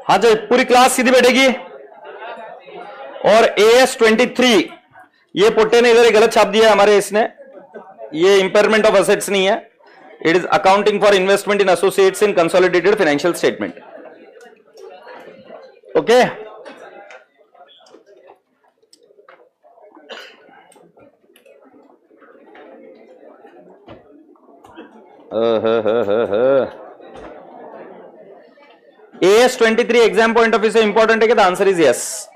हाँ जी, पूरी क्लास सीधी बैठेगी। और AS23 ये पुट्टे ने इधर गलत छाप दिया हमारे, इसने ये इंपेयरमेंट ऑफ असेट्स नहीं है, it is accounting for investment in associates in consolidated financial statement. Okay, AS23 exam point of view से इंपॉर्टेंट है कि? The answer is yes.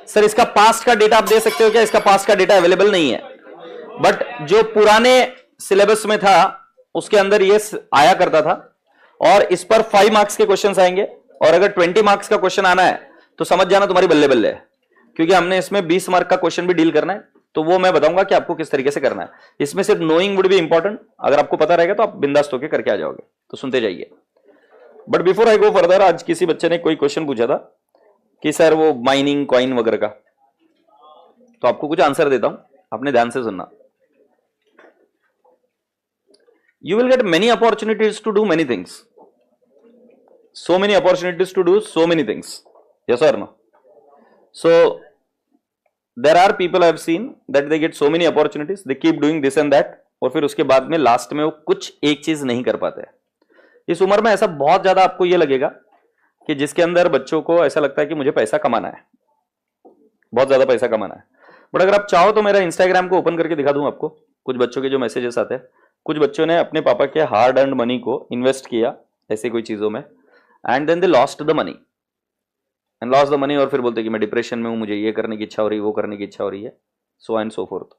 Sir इसका पास्ट का डेटा आप दे सकते हो क्या? इसका पास्ट का डेटा अवेलेबल नहीं है, बट जो पुराने सिलेबस में था उसके अंदर ये आया करता था, और इस पर 5 मार्क्स के क्वेश्चंस आएंगे, और अगर 20 मार्क्स का क्वेश्चन आना है तो समझ जाना तुम्हारी बल्ले बल्ले है, क्योंकि हमने इसमें 20 मार्क का क्वेश्चन भी डील करना है, तो वो मैं बताऊंगा कि आपको किस तरीके से करना है। इसमें सिर्फ नोइंग वुड बी इंपॉर्टेंट, अगर आपको पता रहेगा तो आप बिंदास्त होकर करके आ जाओगे, तो सुनते जाइए। But before I go further, आज किसी बच्चे ने कोई क्वेश्चन पूछा था कि सर वो माइनिंग कॉइन वगैरह का, तो आपको कुछ आंसर देता हूं, आपने ध्यान से सुनना। You will get many opportunities to do many things. So many opportunities to do so many things. Yes or no? So there are people I have seen that they get so many opportunities, they keep doing this and that, और फिर उसके बाद में last में वो कुछ एक चीज नहीं कर पाते। इस उम्र में ऐसा बहुत ज्यादा आपको ये लगेगा कि जिसके अंदर बच्चों को ऐसा लगता है कि मुझे पैसा कमाना है, बहुत ज्यादा पैसा कमाना है। बट अगर आप चाहो तो मेरा इंस्टाग्राम को ओपन करके दिखा दूं आपको, कुछ बच्चों के जो मैसेजेस आते हैं। कुछ बच्चों ने अपने पापा के हार्ड अर्न्ड मनी को इन्वेस्ट किया ऐसे कोई चीजों में, and then they lost the money और फिर बोलते कि मैं डिप्रेशन में हूं, मुझे ये करने की इच्छा हो रही है, वो करने की इच्छा हो रही है, सो एंड सो फोर्थ।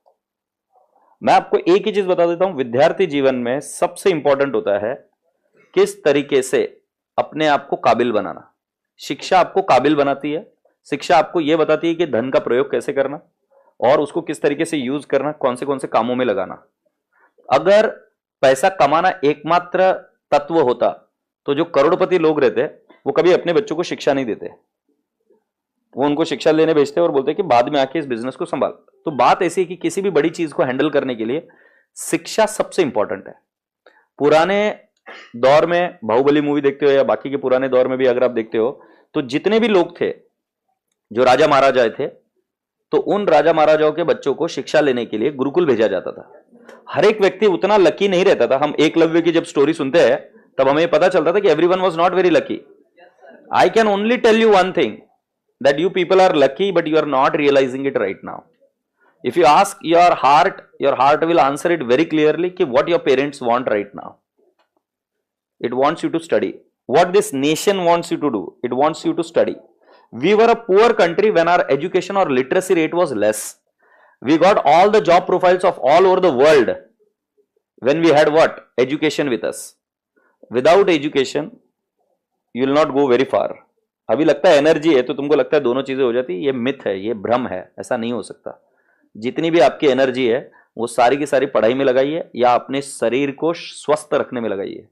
मैं आपको एक ही चीज बता देता हूं, विद्यार्थी जीवन में सबसे इंपॉर्टेंट होता है किस तरीके से अपने आप को काबिल बनाना। शिक्षा आपको काबिल बनाती है, शिक्षा आपको यह बताती है कि धन का प्रयोग कैसे करना और उसको किस तरीके से यूज करना, कौन से कामों में लगाना। अगर पैसा कमाना एकमात्र तत्व होता तो जो करोड़पति लोग रहते वो कभी अपने बच्चों को शिक्षा नहीं देते, वो उनको शिक्षा लेने भेजते और बोलते कि बाद में आके इस बिजनेस को संभाल। तो बात ऐसी है कि किसी भी बड़ी चीज को हैंडल करने के लिए शिक्षा सबसे इंपॉर्टेंट है। पुराने दौर में बाहुबली मूवी देखते हो या बाकी के पुराने दौर में भी अगर आप देखते हो तो जितने भी लोग थे जो राजा महाराजा थे, तो उन राजा महाराजाओं के बच्चों को शिक्षा लेने के लिए गुरुकुल भेजा जाता था। हर एक व्यक्ति उतना लकी नहीं रहता था। हम एकलव्य की जब स्टोरी सुनते हैं तब हमें पता चलता था कि everyone was not very lucky. I can only tell you one thing, that you people are lucky but you are not realising it right now. If you ask your heart will answer it very clearly कि what your parents want right now. It wants you to study. What this nation wants you to do, it wants you to study. We were a poor country when our education or literacy rate was less. We got all the job profiles of all over the world when we had what? Education with us. Without education, you will not go very far. अभी लगता है energy है तो तुमको लगता है दोनों चीजें हो जाती, ये मिथ है, ये भ्रम है, ऐसा नहीं हो सकता। जितनी भी आपकी एनर्जी है वो सारी की सारी पढ़ाई में लगाइए या अपने शरीर को स्वस्थ रखने में लगाइए।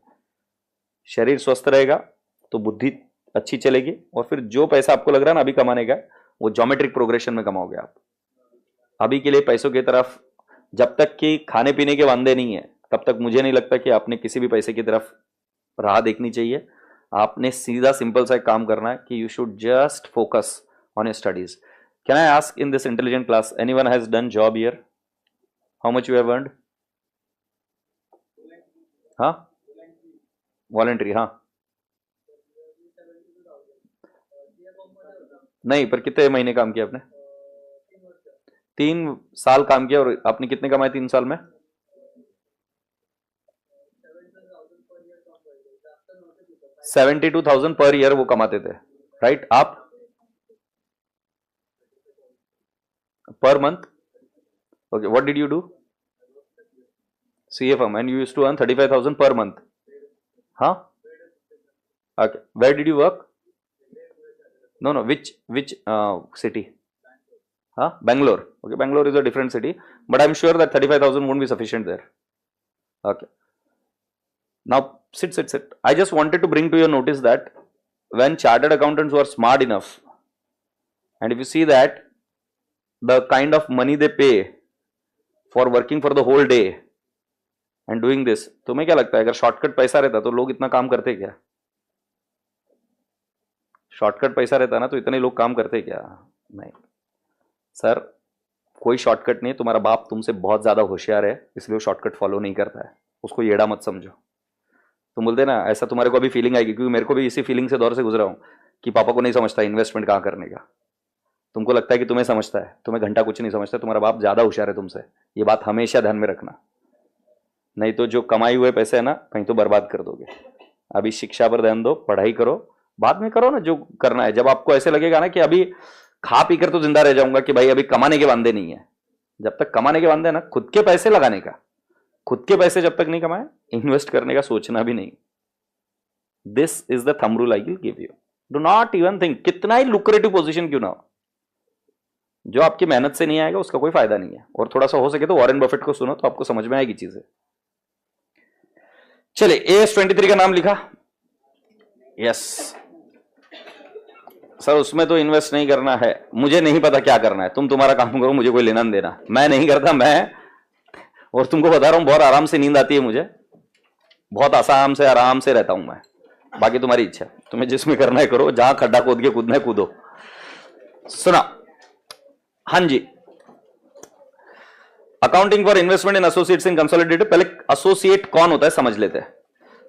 शरीर स्वस्थ रहेगा तो बुद्धि अच्छी चलेगी, और फिर जो पैसा आपको लग रहा है ना अभी कमाने का, वो ज्योमेट्रिक प्रोग्रेशन में कमाओगे आप। अभी के लिए पैसों की तरफ जब तक कि खाने पीने के वांदे नहीं है तब तक मुझे नहीं लगता कि आपने किसी भी पैसे की तरफ राह देखनी चाहिए। आपने सीधा सिंपल सा एक काम करना है कि you should just focus on your studies. Can I ask in this intelligent class, anyone has done job here? How much you have earned? हाँ, वॉलंटरी, हाँ नहीं, पर कितने महीने काम किया आपने? 3 साल काम किया, और आपने कितने कमाए 3 साल में? 72,000 पर ईयर वो कमाते थे, राइट? आप per month? Okay, what did you do? CA firm, and you used to earn 35,000 per month. Huh? Okay. Where did you work? No, which city? Huh? Bangalore. Okay, Bangalore is a different city, but I'm sure that 35,000 won't be sufficient there. Okay. Now sit. I just wanted to bring to your notice that when chartered accountants who are smart enough, and if you see that the kind of money they pay for working for the whole day and doing this, तुम्हें क्या लगता है अगर shortcut पैसा रहता तो लोग इतना काम करते क्या? शॉर्टकट पैसा रहता ना तो इतने लोग काम करते क्या? नहीं सर, कोई शॉर्टकट नहीं। तुम्हारा बाप तुमसे बहुत ज्यादा होशियार है, इसलिए वो शॉर्टकट फॉलो नहीं करता है, उसको येड़ा मत समझो। तुम बोलते ना ऐसा, तुम्हारे को अभी फीलिंग आएगी, क्योंकि मेरे को भी इसी फीलिंग से दौर से गुजरा हूं कि पापा को नहीं समझता इन्वेस्टमेंट कहां करने का। तुमको लगता है कि तुम्हें समझता है, तुम्हें घंटा कुछ नहीं समझता। तुम्हारा बाप ज्यादा होशियार है तुमसे, ये बात हमेशा ध्यान में रखना। नहीं तो जो कमाई हुए पैसे है ना, कहीं तो बर्बाद कर दोगे। अभी शिक्षा पर ध्यान दो, पढ़ाई करो, बाद में करो ना जो करना है। जब आपको ऐसे लगेगा ना कि अभी खा पी कर तो जिंदा रह जाऊंगा, कि भाई अभी कमाने के वांदे नहीं है। जब तक कमाने के वांदे है ना, खुद के पैसे लगाने का, खुद के पैसे जब तक नहीं कमाए, इन्वेस्ट करने का सोचना भी नहीं। This is the thumb rule I will give you. Do not even think, कितना ही लुक्रेटिव पोजीशन क्यों ना हो, जो आपकी मेहनत से नहीं आएगा उसका कोई फायदा नहीं है। और थोड़ा सा हो सके तो वॉरेन बफेट को सुनो, तो आपको समझ में आएगी चीजें। चलिए, AS23 का नाम लिखा? यस सर, उसमें तो इन्वेस्ट नहीं करना है। मुझे नहीं पता क्या करना है, तुम तुम्हारा काम करो, मुझे कोई लेना देना। मैं नहीं करता, मैं और तुमको बता रहा हूं, बहुत आराम से नींद आती है मुझे, बहुत आराम से रहता हूं मैं। बाकी तुम्हारी इच्छा, तुम्हें जिसमें करना है करो, जहां खड्डा खोद के कूदना है कूदो। सुना? हाँ जी, accounting for investment in associates in consolidated. पहले एसोसिएट कौन होता है समझ लेते हैं।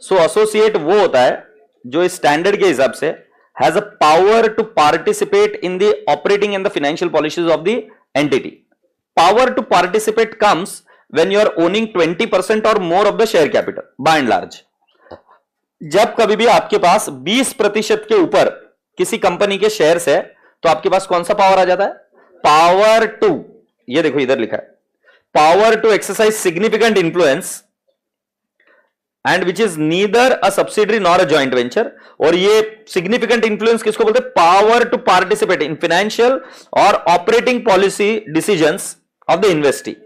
सो एसोसिएट वो होता है जो स्टैंडर्ड के हिसाब से has a power to participate in the operating and the financial policies of the entity. Power to participate comes when you are owning 20% और more of the share capital by and large. जब कभी भी आपके पास 20% के ऊपर किसी company के shares है, तो आपके पास कौन सा पावर आ जाता है? पावर टू, ये देखो इधर लिखा है, power to exercise significant influence and which is neither a subsidiary nor a joint venture. और ये सिग्निफिकेंट इन्फ्लुएंस किसको बोलते हैं? Power to participate in financial और operating policy decisions of the investee,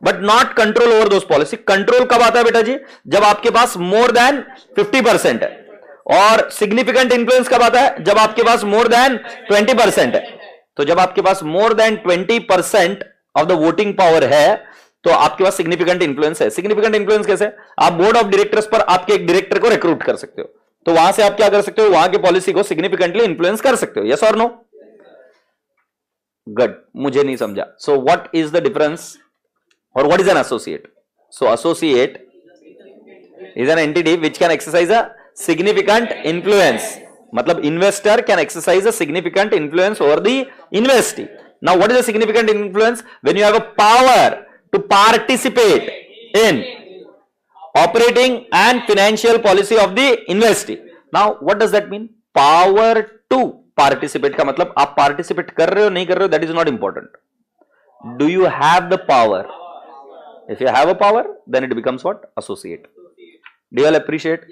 but not control over those policy. Control कब आता है बेटा जी? जब आपके पास मोर देन 50% है। और सिग्निफिकेंट इन्फ्लुएंस कब आता है? जब आपके पास मोर देन 20% है। तो जब आपके पास more than 20% of the voting power है, तो आपके पास सिग्निफिकेंट इन्फ्लुएंस है। सिग्निफिकेंट इन्फ्लुएंस कैसे? आप बोर्ड ऑफ डायरेक्टर्स पर आपके एक डायरेक्टर को रिक्रूट कर सकते हो, तो वहां से आप क्या कर सकते हो? वहां की पॉलिसी को सिग्निफिकेंटली इन्फ्लुएंस कर सकते हो। यस और नो? गुड, मुझे नहीं समझा। So what is the difference और what is an associate? So associate is an entity which can exercise a significant influence. मतलब investor can exercise a significant influence over the investee. Now what is a significant influence? When you have a power to participate in operating and financial policy of the investee. Now what does that mean? Power to participate का मतलब आप participate कर रहे हो नहीं कर रहे हो, that is not important. Do you have the power? If you have a power, then it becomes what? Associate. Do you all appreciate?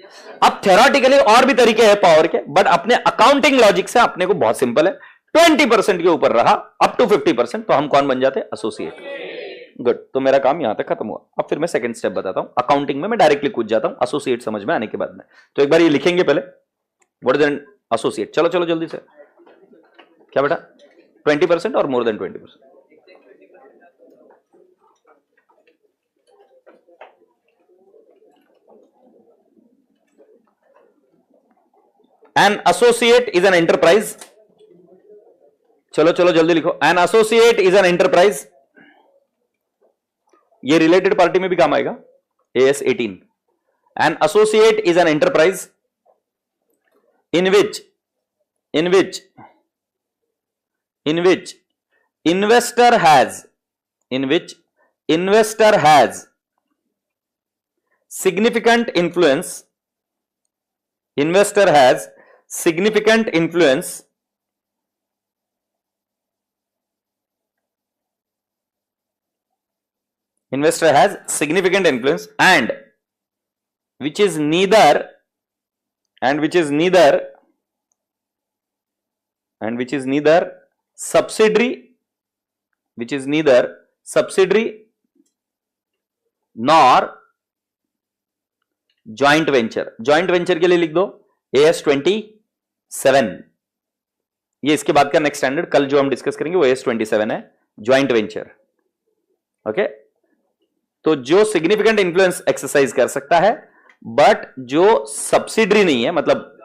अब थ्योरेटिकली और भी तरीके हैं पावर के, बट अपने अकाउंटिंग लॉजिक से अपने को बहुत सिंपल है। 20% के ऊपर रहा अप टू 50%, तो हम कौन बन जाते हैं? एसोसिएट। गुड, तो मेरा काम यहां तक खत्म हुआ। अब फिर मैं सेकंड स्टेप बताता हूं। अकाउंटिंग में मैं डायरेक्टली कूद जाता हूं एसोसिएट समझ में आने के बाद में। तो एक बार ये लिखेंगे पहले, व्हाट इज एन एसोसिएट। चलो चलो जल्दी से, क्या बेटा? 20% और मोर than 20%। An associate is an enterprise. चलो चलो जल्दी लिखो। An associate is an enterprise. ये रिलेटेड पार्टी में भी काम आएगा। AS18. An associate is an enterprise in which investor has significant influence. Investor has significant influence and which is neither subsidiary nor joint venture. Joint venture के लिए लिख दो AS27। ये इसके बाद का नेक्स्ट स्टैंडर्ड कल जो हम डिस्कस करेंगे वो AS27 है, जॉइंट वेंचर। ओके, तो जो सिग्निफिकेंट इंफ्लुएंस एक्सरसाइज कर सकता है, बट जो सब्सिडरी नहीं है, मतलब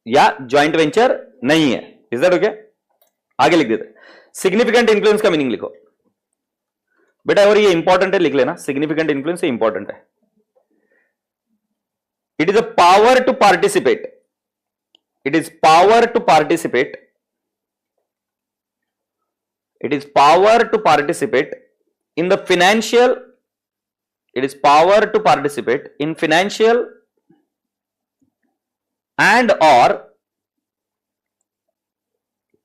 या ज्वाइंट वेंचर नहीं है। Is that okay? आगे लिख देते। सिग्निफिकेंट इन्फ्लुएंस का मीनिंग लिखो बेटा, और ये इंपॉर्टेंट है, लिख लेना। सिग्निफिकेंट इन्फ्लुएंस इंपॉर्टेंट है। It is a power to participate, it is power to participate, it is power to participate in the financial, it is power to participate in financial and or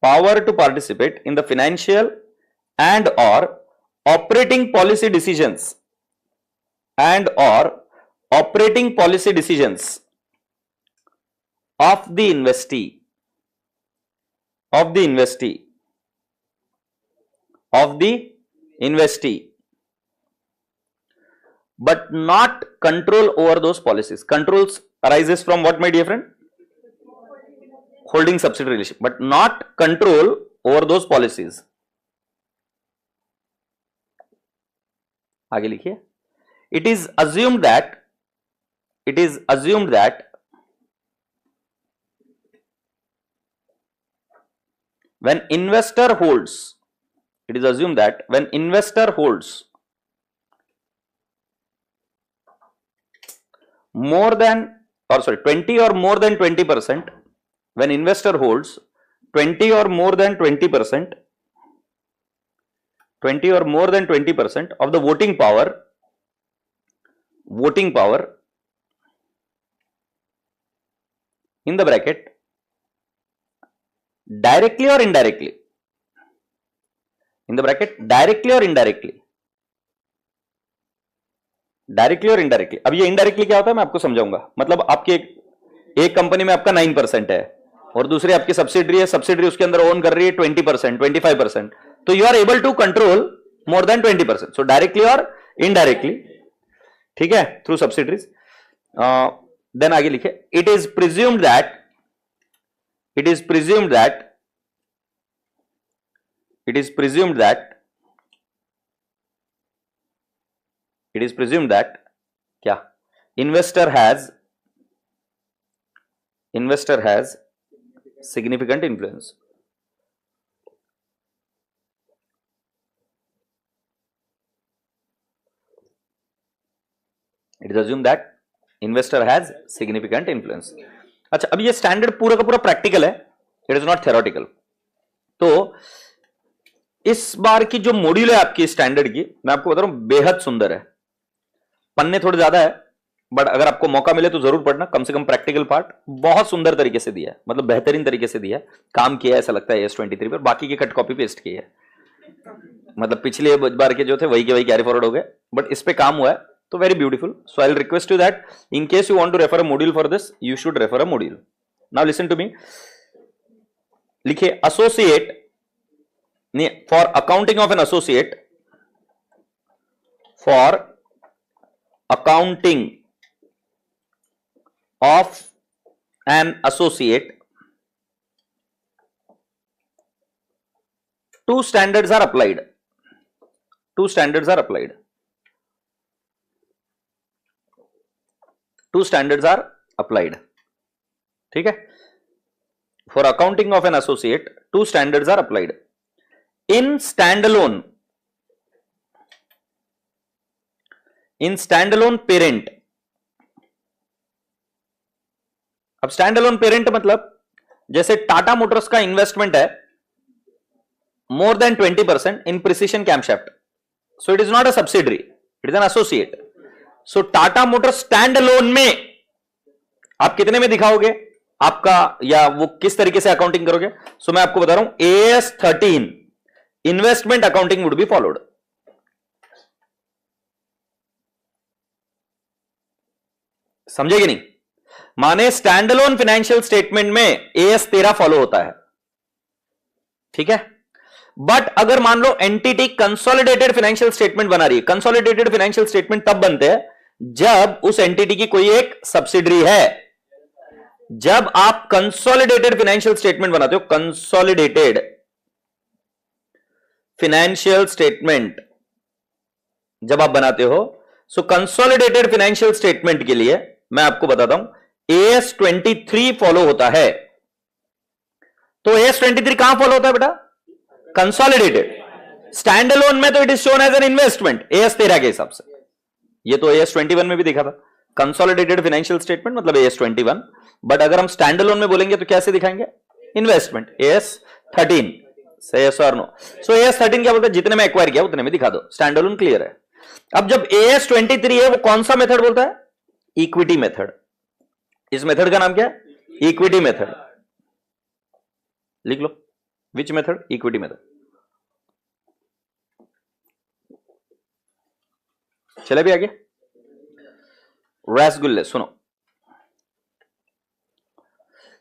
power to participate in the financial and or operating policy decisions and or operating policy decisions of the investee but not control over those policies. Controls arises from what, my dear friend? Holding subsidiary relationship, but not control over those policies. आगे लिखिए। It is assumed that when investor holds, it is assumed that when investor holds more than, or sorry, 20 or more than 20%, when investor holds 20 or more than 20%, 20 or more than 20% of the voting power in the bracket directly or indirectly, in the bracket directly or indirectly, directly और indirectly. अब ये indirectly क्या होता है मैं आपको समझाऊंगा। मतलब आपके एक कंपनी में आपका 9% है और दूसरी आपकी सब्सिडरी है, सब्सिडरी उसके अंदर ओन कर रही है 20%, 25%, तो you are able to control more than 20%। So directly और इनडायरेक्टली, ठीक है, थ्रू सब्सिडरीज। देन आगे लिखे, इट इज प्रिज्यूम्ड दैट क्या, investor has significant influence. It is assumed that investor has significant influence. अच्छा, अब ये स्टैंडर्ड पूरा का पूरा प्रैक्टिकल है, इट इज नॉट थ्योरेटिकल। तो इस बार की जो मॉड्यूल है आपकी स्टैंडर्ड की, मैं आपको बता रहा हूं बेहद सुंदर है। पन्ने थोड़े ज्यादा है, बट अगर आपको मौका मिले तो जरूर पढ़ना। कम से कम प्रैक्टिकल पार्ट बहुत सुंदर तरीके से दिया है, मतलब बेहतरीन तरीके से दिया है, काम किया है ऐसा लगता है AS23 पर। बाकी के कट कॉपी पेस्ट किए है, मतलब पिछले बार के जो थे वही के वही कैरी फॉरवर्ड हो गए, बट इस पे काम हुआ है, तो very beautiful. So I will request you that in case you want to refer a module for this, you should refer a module. Now listen to me, लिखिए associate, for accounting of an associate, for accounting of an associate, two standards are applied. Two standards are applied. ठीक है? For accounting of an associate, two standards are applied. In standalone parent. अब standalone parent मतलब जैसे Tata Motors का investment है मोर than 20% in precision camshaft, so it is not a subsidiary, it is an associate. So Tata Motors standalone में आप कितने में दिखाओगे आपका, या वो किस तरीके से अकाउंटिंग करोगे? सो मैं आपको बता रहा हूं AS13 investment accounting would be followed. समझेगी नहीं? माने स्टैंडअलोन फाइनेंशियल स्टेटमेंट में AS13 फॉलो होता है, ठीक है। बट अगर मान लो एंटिटी कंसोलिडेटेड फाइनेंशियल स्टेटमेंट बना रही है, कंसोलिडेटेड फाइनेंशियल स्टेटमेंट तब बनते हैं जब उस एंटिटी की कोई एक सब्सिडरी है। जब आप कंसोलिडेटेड फाइनेंशियल स्टेटमेंट बनाते हो, कंसोलिडेटेड फाइनेंशियल स्टेटमेंट जब आप बनाते हो, सो कंसोलिडेटेड फाइनेंशियल स्टेटमेंट के लिए मैं आपको बताता हूं AS23 फॉलो होता है। तो एस 23 कहां फॉलो होता है बेटा? कंसोलिडेटेड। स्टैंड अलोन में तो it is shown as an investment AS 13 के हिसाब से। ये तो एस 21 में भी देखा था, कंसोलिडेटेड फाइनेंशियल स्टेटमेंट मतलब एस 21। बट अगर हम स्टैंड अलोन में बोलेंगे तो कैसे दिखाएंगे? Investment AS 13। से यस और नो? सो एस 13 क्या बोलता है? जितने में एक्वायर किया उतने में दिखा दो, स्टैंड अलोन क्लियर है। अब जब एस 23 है वो कौन सा मेथड बोलता है? Equity method. इस मेथड का नाम क्या है? Equity method. लिख लो, विच मेथड? Equity method. चले भी आगे। रसगुल्ले सुनो,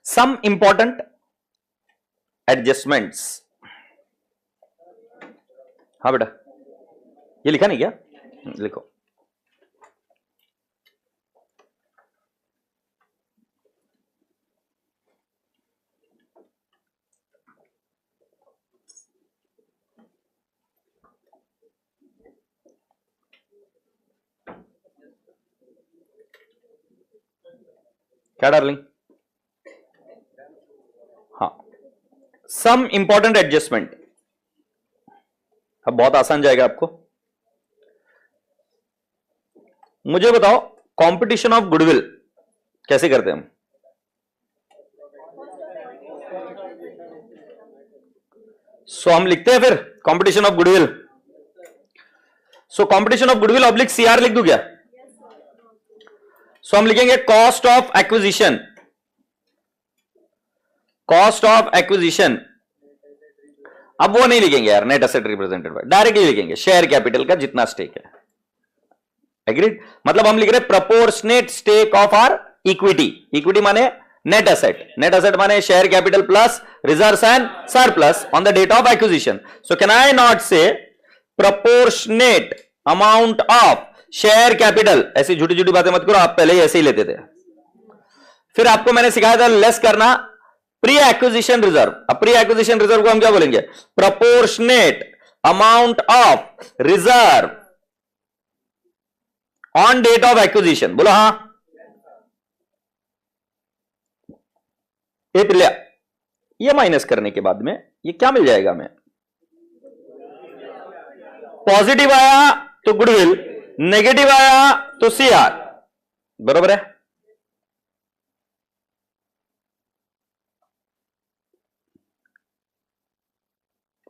सम इंपॉर्टेंट एडजस्टमेंट्स। हाँ बेटा, ये लिखा नहीं क्या? लिखो। क्या डार्लिंग? हाँ, सम इंपॉर्टेंट एडजस्टमेंट। अब बहुत आसान जाएगा आपको। मुझे बताओ, कंपटीशन ऑफ गुडविल कैसे करते हैं हम? सो हम लिखते हैं फिर competition of goodwill. So competition of goodwill oblique CR लिख दूं क्या? सो हम लिखेंगे cost of acquisition. Cost of acquisition. अब वो नहीं लिखेंगे यार, net asset represented by, directly लिखेंगे शेयर कैपिटल का जितना स्टेक है। एग्रीड? मतलब हम लिख रहे proportionate stake of our equity. Equity माने नेट एसेट, नेट एसेट माने share capital plus reserves and surplus on the date of acquisition. So can I not से proportionate amount of share capital? ऐसी झूठी झूठी बातें मत करो, आप पहले ही ऐसे ही लेते थे। फिर आपको मैंने सिखाया था लेस करना प्री एक्विजिशन रिजर्व। अब प्री एक्विजिशन रिजर्व को हम क्या बोलेंगे? Proportionate amount of reserve on date of acquisition. बोलो हां। पिल्लिया, ये माइनस करने के बाद में ये क्या मिल जाएगा हमें? पॉजिटिव आया तो गुडविल, नेगेटिव आया तो सीआर। बरोबर है?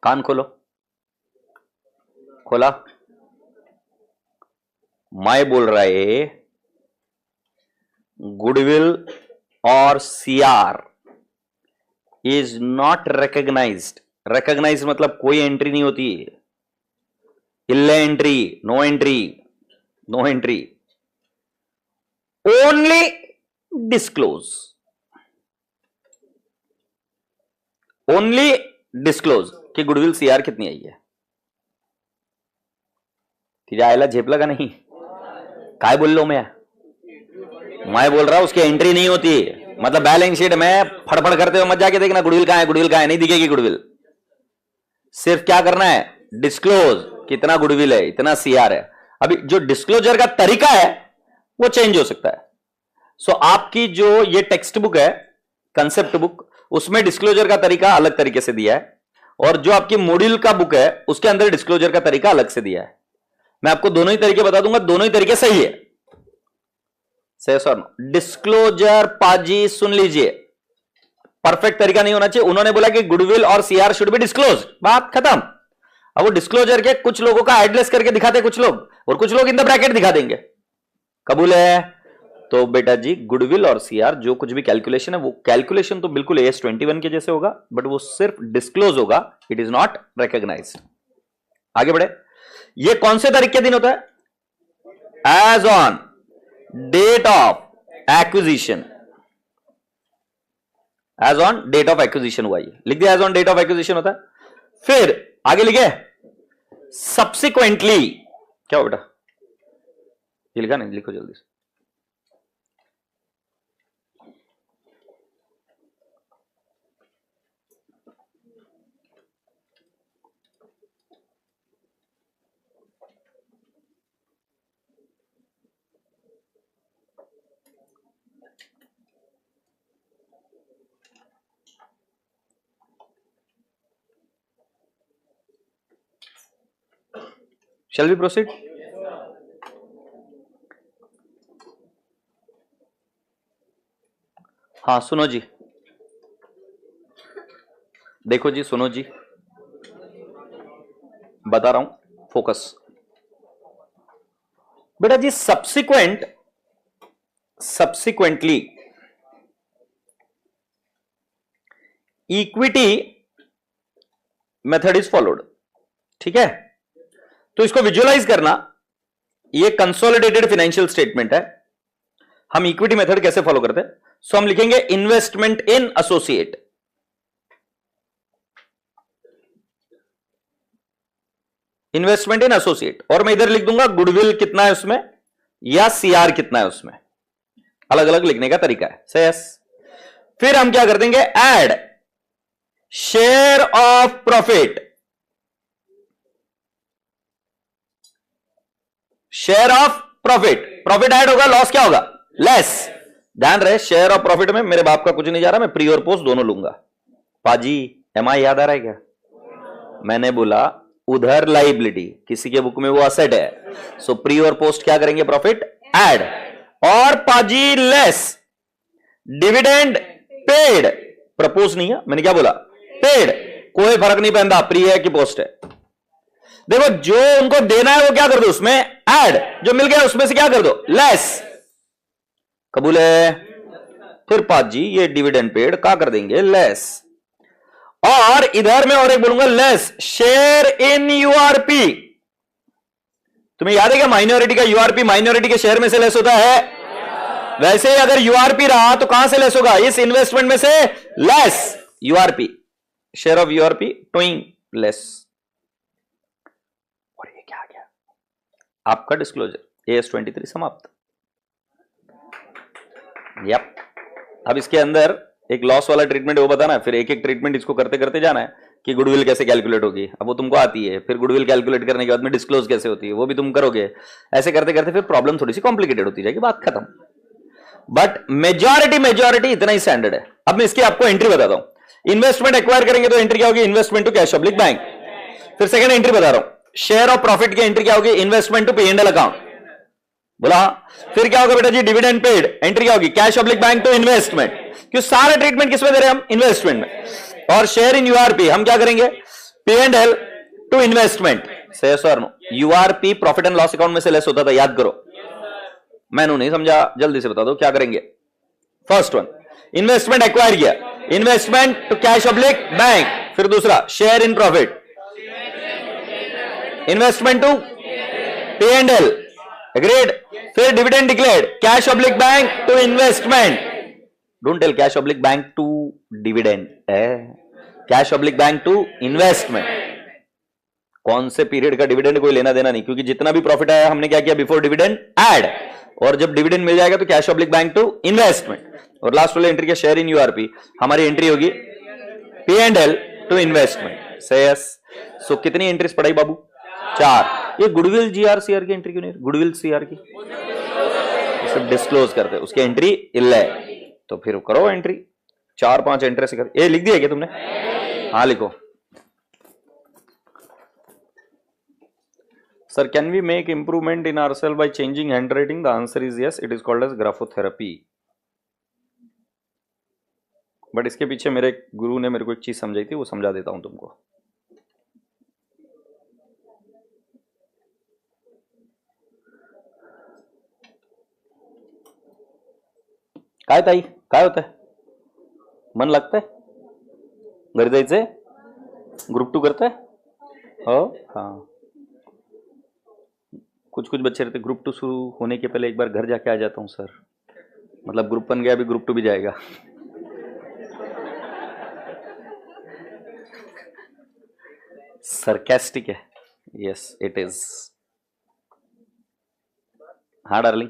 कान खोलो। खोला? मैं बोल रहा है गुडविल और CR is not recognised. Recognise मतलब कोई एंट्री नहीं होती, इल्ले entry, no entry, no entry, only disclose. Only disclose कि गुडविल सीआर कितनी आई है। तिच्या आईला झेपलं का नहीं? काय बोल लो मैं बोल रहा हूं उसकी एंट्री नहीं होती, मतलब बैलेंस शीट में फड़फड़ करते हुए मत जाके देखना गुडविल कहां है, गुडविल कहां है, नहीं दिखेगी गुडविल। सिर्फ क्या करना है? डिस्क्लोज, कितना गुडविल है, इतना सीआर है। अभी जो डिस्क्लोजर का तरीका है वो चेंज हो सकता है। सो आपकी जो ये टेक्स्ट बुक है, कंसेप्ट बुक, उसमें डिस्क्लोजर का तरीका अलग तरीके से दिया है, और जो आपकी मॉड्यूल का बुक है उसके अंदर डिस्क्लोजर का तरीका अलग से दिया है। मैं आपको दोनों ही तरीके बता दूंगा, दोनों ही तरीके सही है। सही सर? डिस्क्लोजर पाजी सुन लीजिए, परफेक्ट तरीका नहीं होना चाहिए। उन्होंने बोला कि गुडविल और सीआर शुड बी डिस्क्लोज, बात खत्म। अब वो डिस्क्लोजर के कुछ लोगों का एडलेस करके दिखाते कुछ लोग, और कुछ लोग इन द ब्रैकेट दिखा देंगे। कबूल है? तो बेटा जी गुडविल और सीआर जो कुछ भी कैलकुलेशन है, वो कैलकुलेशन तो बिल्कुल एस 21 के जैसे होगा, बट वो सिर्फ डिस्क्लोज होगा, इट इज नॉट रिकॉग्नाइज्ड। आगे बढ़े। ये कौन से तारीख के दिन होता है? As on date of acquisition. As on date of acquisition हुआ, ये लिख दिया, as on date of acquisition होता है। फिर आगे लिखे सब्सिक्वेंटली। क्या हो बेटा? ये लिखा नहीं? लिखो जल्दी से। Shall we proceed? हाँ सुनो जी, देखो जी, सुनो जी, बता रहा हूं, फोकस बेटा जी। Subsequently equity method is followed, ठीक है? तो इसको विजुअलाइज करना, ये कंसोलिडेटेड फाइनेंशियल स्टेटमेंट है, हम इक्विटी मेथड कैसे फॉलो करते हैं? सो हम लिखेंगे इन्वेस्टमेंट इन एसोसिएट, इन्वेस्टमेंट इन एसोसिएट, और मैं इधर लिख दूंगा गुडविल कितना है उसमें या सीआर कितना है उसमें, अलग अलग लिखने का तरीका है, सही है? फिर हम क्या कर देंगे, add share of profit, share of profit, profit add होगा, लॉस क्या होगा, लेस। ध्यान रहे, शेयर ऑफ प्रॉफिट में मेरे बाप का कुछ नहीं जा रहा, मैं प्री और पोस्ट दोनों लूंगा। पाजी एमआई याद आ रहा है क्या? मैंने बोला उधर लाइबिलिटी, किसी के बुक में वो असेट है, सो प्री और पोस्ट क्या करेंगे, प्रॉफिट ऐड, और पाजी लेस डिविडेंड पेड, प्रपोज नहीं है, मैंने क्या बोला, पेड, कोई फर्क नहीं पड़ता प्री है कि पोस्ट है। देखो जो उनको देना है वो क्या कर दो, उसमें ऐड, जो मिल गया उसमें से क्या कर दो, लेस। कबूल है? फिर पाजी ये डिविडेंड पेड क्या कर देंगे, लेस, और इधर मैं और एक बोलूंगा, लेस शेयर इन यूआरपी। तुम्हें याद है क्या, माइनॉरिटी का यूआरपी माइनॉरिटी के शेयर में से लेस होता है, वैसे ही अगर यूआरपी रहा तो कहां से लेस होगा, इस इन्वेस्टमेंट में से less, URP, share of URP टोइंग लेस। और ये क्या आ गया, आपका डिस्क्लोजर AS23 समाप्त। यप, अब इसके अंदर एक लॉस वाला ट्रीटमेंट वो बताना है, फिर एक एक ट्रीटमेंट इसको करते करते जाना है कि गुडविल कैसे कैलकुलेट होगी, अब वो तुमको आती है, फिर गुडविल कैलकुलेट करने के बाद में डिस्क्लोज कैसे होती है वो भी तुम करोगे, ऐसे करते करते फिर प्रॉब्लम थोड़ी सी कॉम्प्लिकेटेड होती जाएगी, बात खत्म। बट मेजॉरिटी इतना ही स्टैंडर्ड है। अब मैं इसकी आपको एंट्री बताता हूं, इन्वेस्टमेंट एक्वायर करेंगे तो एंट्री क्या होगी, investment to cash public bank. फिर सेकंड एंट्री बता रहा हूं, शेयर ऑफ प्रॉफिट की एंट्री क्या होगी, इन्वेस्टमेंट टू P&L अकाउंट, बोला। फिर क्या होगा बेटा जी, डिविडेंड पेड, एंट्री क्या होगी, cash public bank to investment, क्यों सारे ट्रीटमेंट किसमें दे रहे हैं हम, इन्वेस्टमेंट में। और शेयर इन यूआरपी हम क्या करेंगे, P&L टू इन्वेस्टमेंट, से sir no, URP profit and loss account में से लेस होता था, याद करो, मैंने नहीं समझा, जल्दी से बता दो क्या करेंगे। फर्स्ट वन, इन्वेस्टमेंट एक्वायर किया, investment to cash public bank. फिर दूसरा, share in profit, investment to P&L, agreed. फिर dividend declared, cash public bank to investment, don't tell cash public bank to dividend, cash public bank to investment. कौन से period का dividend कोई लेना देना नहीं, क्योंकि जितना भी प्रॉफिट आया हमने क्या किया, बिफोर डिविडेंड ऐड, और जब डिविडेंड मिल जाएगा तो cash public bank to investment. और लास्ट वाले एंट्री के शेयर इन यूआरपी, हमारी एंट्री होगी P&L टू इन्वेस्टमेंट, सेयस। सो कितनी एंट्रीज पढ़ाई बाबू, 4। ये गुडविल GR-CR की एंट्री क्यों नहीं, गुडविल CR की सब डिस्क्लोज करते, उसकी एंट्री 11, तो फिर करो एंट्री 4-5 एंट्री से कर। ये लिख दिया क्या तुमने? हाँ लिखो। Sir, can we make improvement in ourselves by changing handwriting? The answer is yes. It is called as graphotherapy. But इसके पीछे मेरे गुरु ने मेरे को एक चीज समझाई थी, वो समझा देता हूं तुमको। काय ताई, काय होत है, मन लगता है, घरी जायचंय, ग्रुप 2 करताय हो? हाँ, कुछ कुछ बच्चे रहते, ग्रुप 2 शुरू होने के पहले एक बार घर जाके आ जाता हूँ सर, मतलब ग्रुप 1 गया, अभी ग्रुप 2 भी जाएगा। सरकास्टिक है, यस इट इज। हाँ डार्लिंग,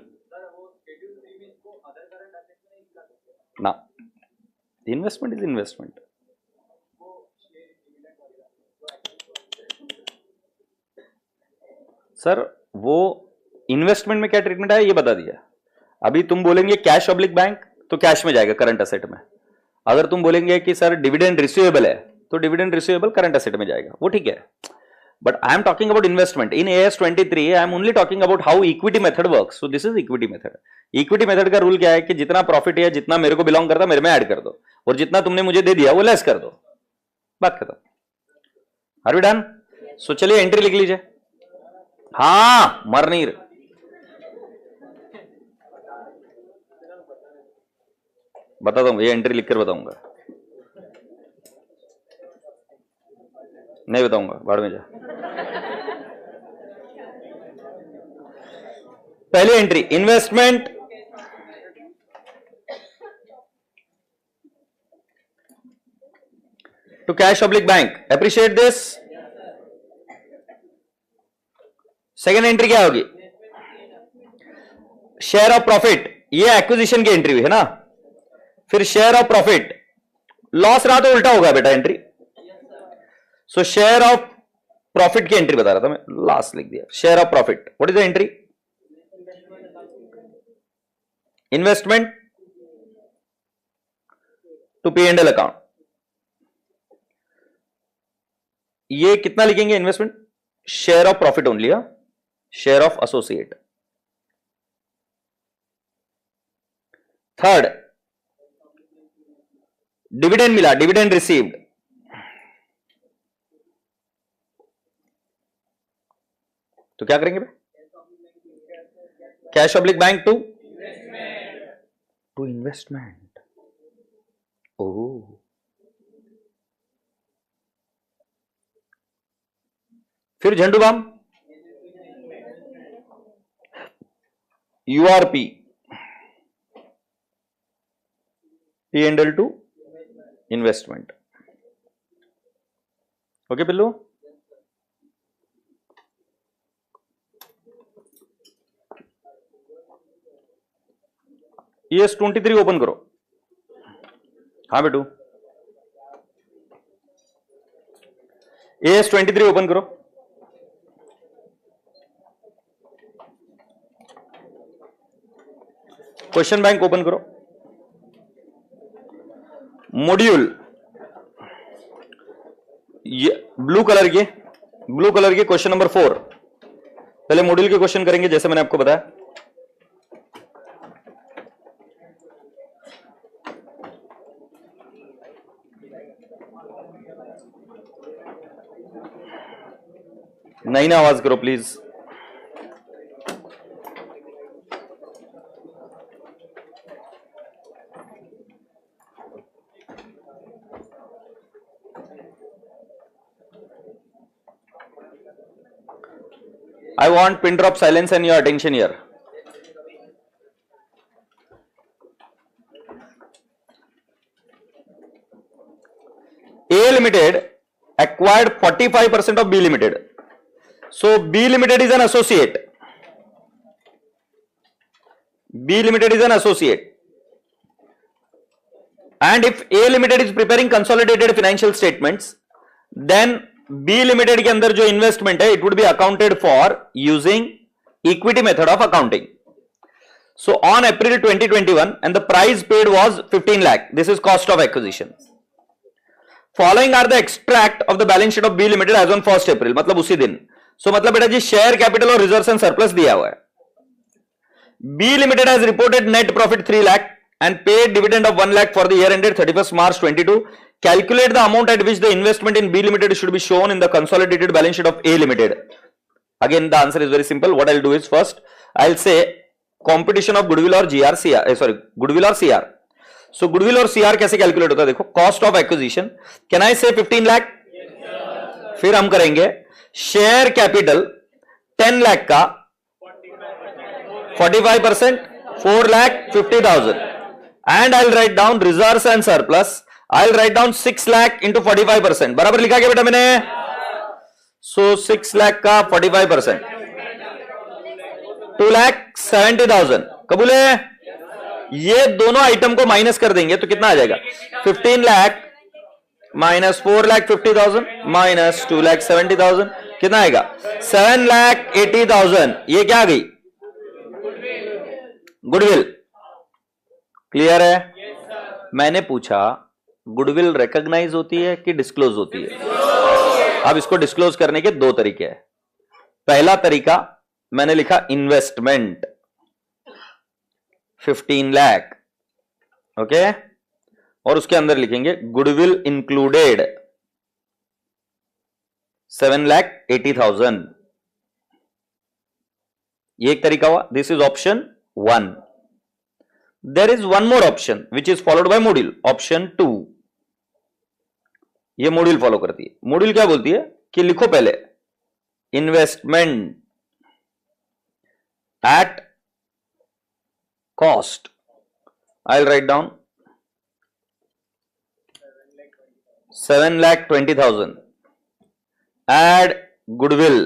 ना, इन्वेस्टमेंट इज इन्वेस्टमेंट। सर वो इन्वेस्टमेंट में क्या ट्रीटमेंट है ये बता दिया। अभी तुम बोलेंगे कैश पब्लिक बैंक तो कैश में जाएगा, करंट असेट में। अगर तुम बोलेंगे कि सर डिविडेंड रिसीवेबल है तो डिविडेंड रिसीवेबल करंट असेट में जाएगा, वो ठीक है। But I am talking about investment. In AS23, I am only talking about how equity method works. So this is equity method. Equity method का rule क्या है कि जितना प्रॉफिट है, जितना मेरे को बिलोंग करता है, मेरे में ऐड कर दो, और जितना तुमने मुझे दे दिया वो लेस कर दो, बात खत्म. Are we done? सो चलिए एंट्री लिख लीजिए. हाँ, मर नहीं रहे. बताता हूँ, ये एंट्री लिखकर बताऊंगा. नहीं बताऊंगा, बाढ़ में जा. पहली entry, investment to cash oblique bank. Appreciate this. Second entry क्या होगी? Share of profit. ये एक्विजिशन की एंट्री हुई है ना. फिर शेयर ऑफ प्रॉफिट. लॉस रहा तो उल्टा होगा बेटा entry. So share of profit की एंट्री बता रहा था मैं, लास्ट लिख दिया. Share of profit. What is the entry? Investment to P&L account. ये कितना लिखेंगे investment? Share of profit only. Share of associate. Third, dividend मिला, डिविडेंड रिसीव्ड. तो क्या करेंगे? Cash oblique bank to investment. Oh, फिर Zandu Balm, URP, P&L to investment. Okay पिल्लू. AS23 open करो. हाँ बेटू, AS23 ओपन करो. क्वेश्चन बैंक ओपन करो. मॉड्यूल, ये ब्लू कलर के क्वेश्चन नंबर 4. पहले मॉड्यूल के क्वेश्चन करेंगे जैसे मैंने आपको बताया. नहीं ना आवाज करो please. I want pin drop silence and your attention here. A Limited acquired 45% of B Limited. So B Limited is an associate. B Limited is an associate. And if A Limited is preparing consolidated financial statements, then B Limited के अंदर जो investment है, it would be accounted for using equity method of accounting. So on April 2021, and the price paid was 15 lakh. This is cost of acquisition. Following are the extract of the balance sheet of B Limited as on 1st April. मतलब उसी दिन. So मतलब बेटा जी share capital और reserves and surplus दिया हुआ है. B Limited has reported net profit 3 lakh and paid dividend of 1 lakh for the year ended 31st March 22. Calculate the amount at which the investment in B Limited should be shown in the consolidated balance sheet of A Limited. Again, the answer is very simple. What I'll do is first I'll say competition of goodwill or goodwill or CR. So goodwill और CR कैसे calculate होता है? देखो, cost of acquisition. Can I से 15 लाख? फिर हम करेंगे share capital 10 lakh का 45%, 4,50,000. And I write down reserves and surplus. I write down 6 lakh into 45%. बराबर लिखा गया बेटा मैंने. सो 6 लाख का 45%, 2,70,000. कबूल है? ये दोनों आइटम को माइनस कर देंगे तो कितना आ जाएगा? 15 लाख माइनस 4,50,000 माइनस 2,70,000 कितना आएगा? 7,80,000. ये क्या आ गई? गुडविल. क्लियर है? मैंने पूछा गुडविल रिकॉग्नाइज होती है कि डिस्क्लोज होती है? अब इसको डिस्क्लोज करने के दो तरीके हैं। पहला तरीका मैंने लिखा इन्वेस्टमेंट 15 लाख, ओके, और उसके अंदर लिखेंगे गुडविल इंक्लूडेड 7,80,000। ये एक तरीका हुआ। This is option 1। There is one more option which is followed by module, option 2। ये मॉड्यूल फॉलो करती है। मॉड्यूल क्या बोलती है कि लिखो पहले investment at cost, I will write down 7,20,000, add goodwill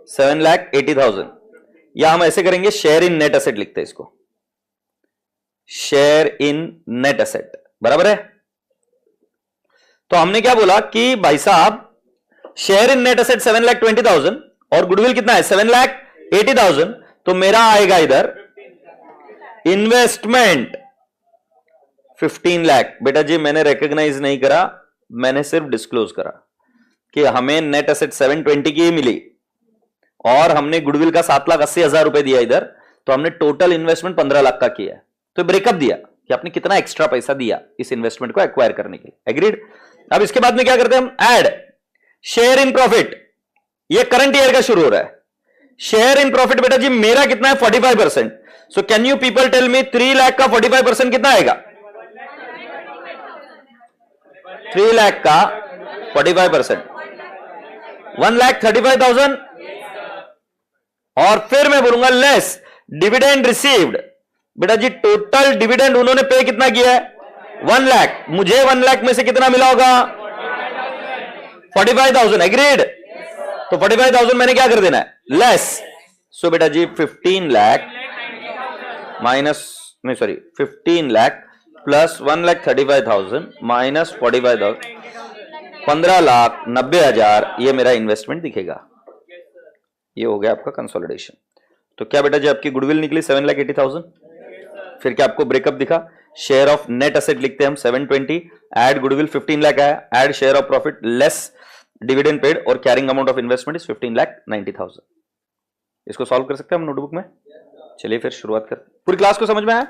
7,80,000, या हम ऐसे करेंगे शेयर इन नेट एसेट लिखते हैं इसको, शेयर इन नेट एसेट, बराबर है। तो हमने क्या बोला कि भाई साहब शेयर इन नेट एसेट 7,20,000 और गुडविल कितना है 7,80,000, तो मेरा आएगा इधर इन्वेस्टमेंट 15 लाख। बेटा जी मैंने रिकॉग्नाइज नहीं करा, मैंने सिर्फ डिस्क्लोज करा कि हमें नेट एसेट 720 की ही मिली और हमने गुडविल का 7,80,000 रुपए दिया इधर, तो हमने टोटल इन्वेस्टमेंट 15 लाख का किया। तो ब्रेकअप दिया कि आपने कितना एक्स्ट्रा पैसा दिया इस इन्वेस्टमेंट को एक्वायर करने के लिए। एग्रीड। अब इसके बाद में क्या करते हैं हम, ऐड शेयर इन प्रॉफिट। ये करंट ईयर का शुरू हो रहा है। शेयर इन प्रॉफिट बेटा जी मेरा कितना है 45%। So can you people tell me 3 lakh का 45% कितना आएगा? 3 लाख का 45% 1,35,000। और फिर मैं बोलूंगा लेस डिविडेंड रिसीव्ड। बेटा जी टोटल डिविडेंड उन्होंने पे कितना किया है 1 लाख, मुझे 1 लाख में से कितना मिला होगा 45,000। एग्रीड। तो 45,000 मैंने क्या कर देना है लेस। सो बेटा जी 15 लाख माइनस, नहीं सॉरी 15 लाख प्लस 1,35,000 माइनस 45,000, 15,90,000 ये मेरा इन्वेस्टमेंट दिखेगा। ये हो गया आपका कंसोलिडेशन। तो क्या बेटा जी आपकी गुडविल निकली 7,80,000। फिर क्या आपको ब्रेकअप दिखा, शेयर ऑफ नेट एसेट लिखते हैं हम 720, ऐड गुडविल 15 लाख आया, add share of profit less dividend paid और carrying amount of investment is 15,90,000। इसको सॉल्व कर सकते हैं हम नोटबुक में। चलिए फिर शुरुआत करते हैं। पूरी क्लास को समझ में आया?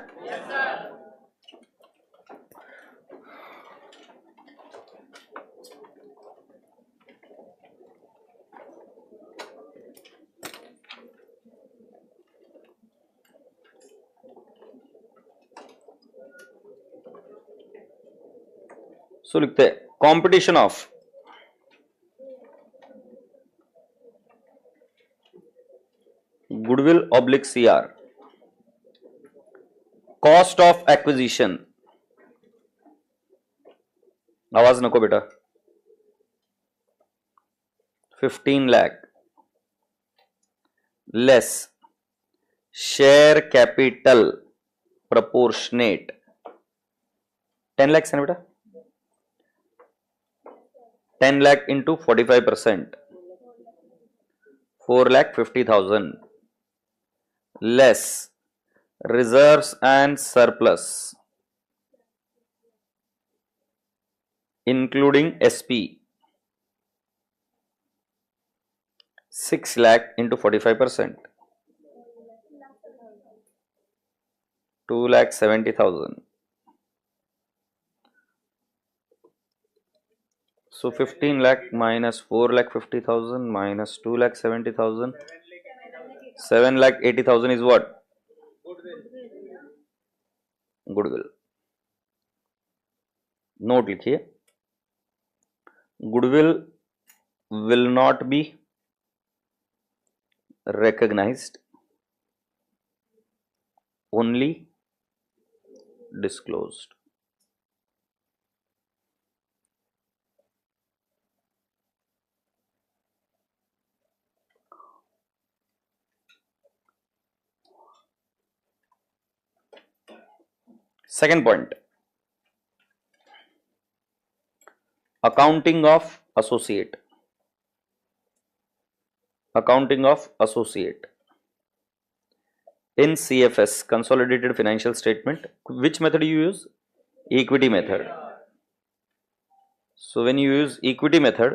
सो लिखते हैं competition of goodwill oblique CR, cost of acquisition, आवाज नको बेटा, 15 lakh less share capital proportionate 10 lakh है ना बेटा, 10 lakh into 45%, 4,50,000 less reserves and surplus including SP 6 lakh into 45%, 2,70,000. So 15 lakh minus 4,50,000 minus 2,70,000, 7,80,000 is what? Goodwill. Note लिखिए, goodwill will not be recognized, only disclosed. Second point, accounting of associate. Accounting of associate in CFS, consolidated financial statement. Which method you use? Equity method. So when you use equity method,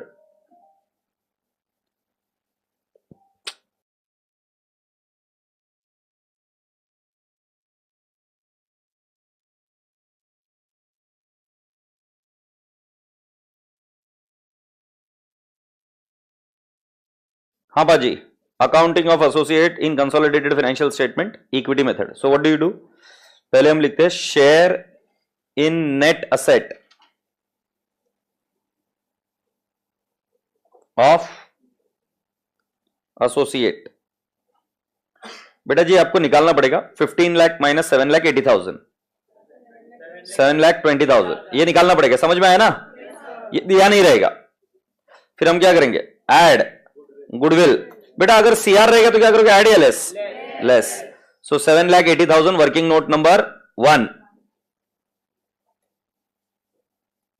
हाँ बाजी, accounting of associate in consolidated financial statement, equity method. So what do you do? पहले हम लिखते हैं share in net asset of associate. बेटा जी आपको निकालना पड़ेगा 15 लाख माइनस 7,80,000, 7,20,000, ये निकालना पड़ेगा. समझ में आया ना? ये दिया नहीं रहेगा. फिर हम क्या करेंगे? Add goodwill. बेटा अगर सीआर रहेगा तो क्या करोगे? ऐड या लेस? लेस. सो 7,80,000 वर्किंग नोट नंबर 1,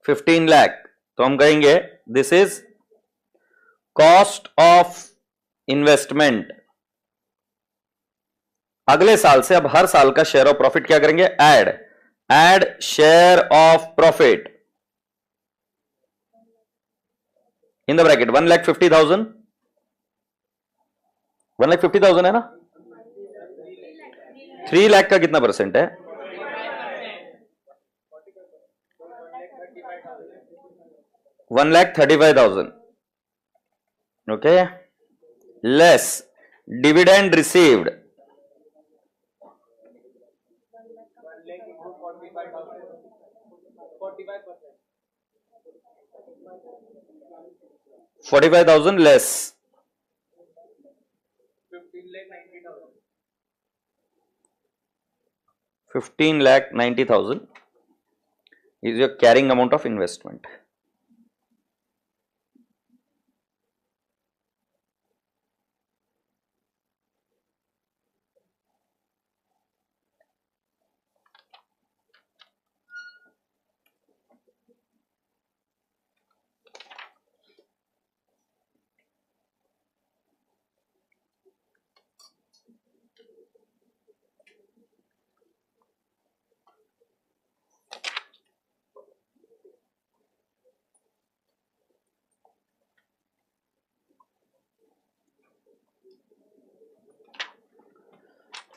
15 लाख. तो हम कहेंगे this is cost of investment. अगले साल से अब हर साल का शेयर ऑफ प्रॉफिट क्या करेंगे? Add share of profit in the bracket 1,50,000. 1,50,000 है ना? 3 लाख का कितना परसेंट है? 1,35,000. Okay. Less dividend received 45,000 less 15,90,000 is your carrying amount of investment.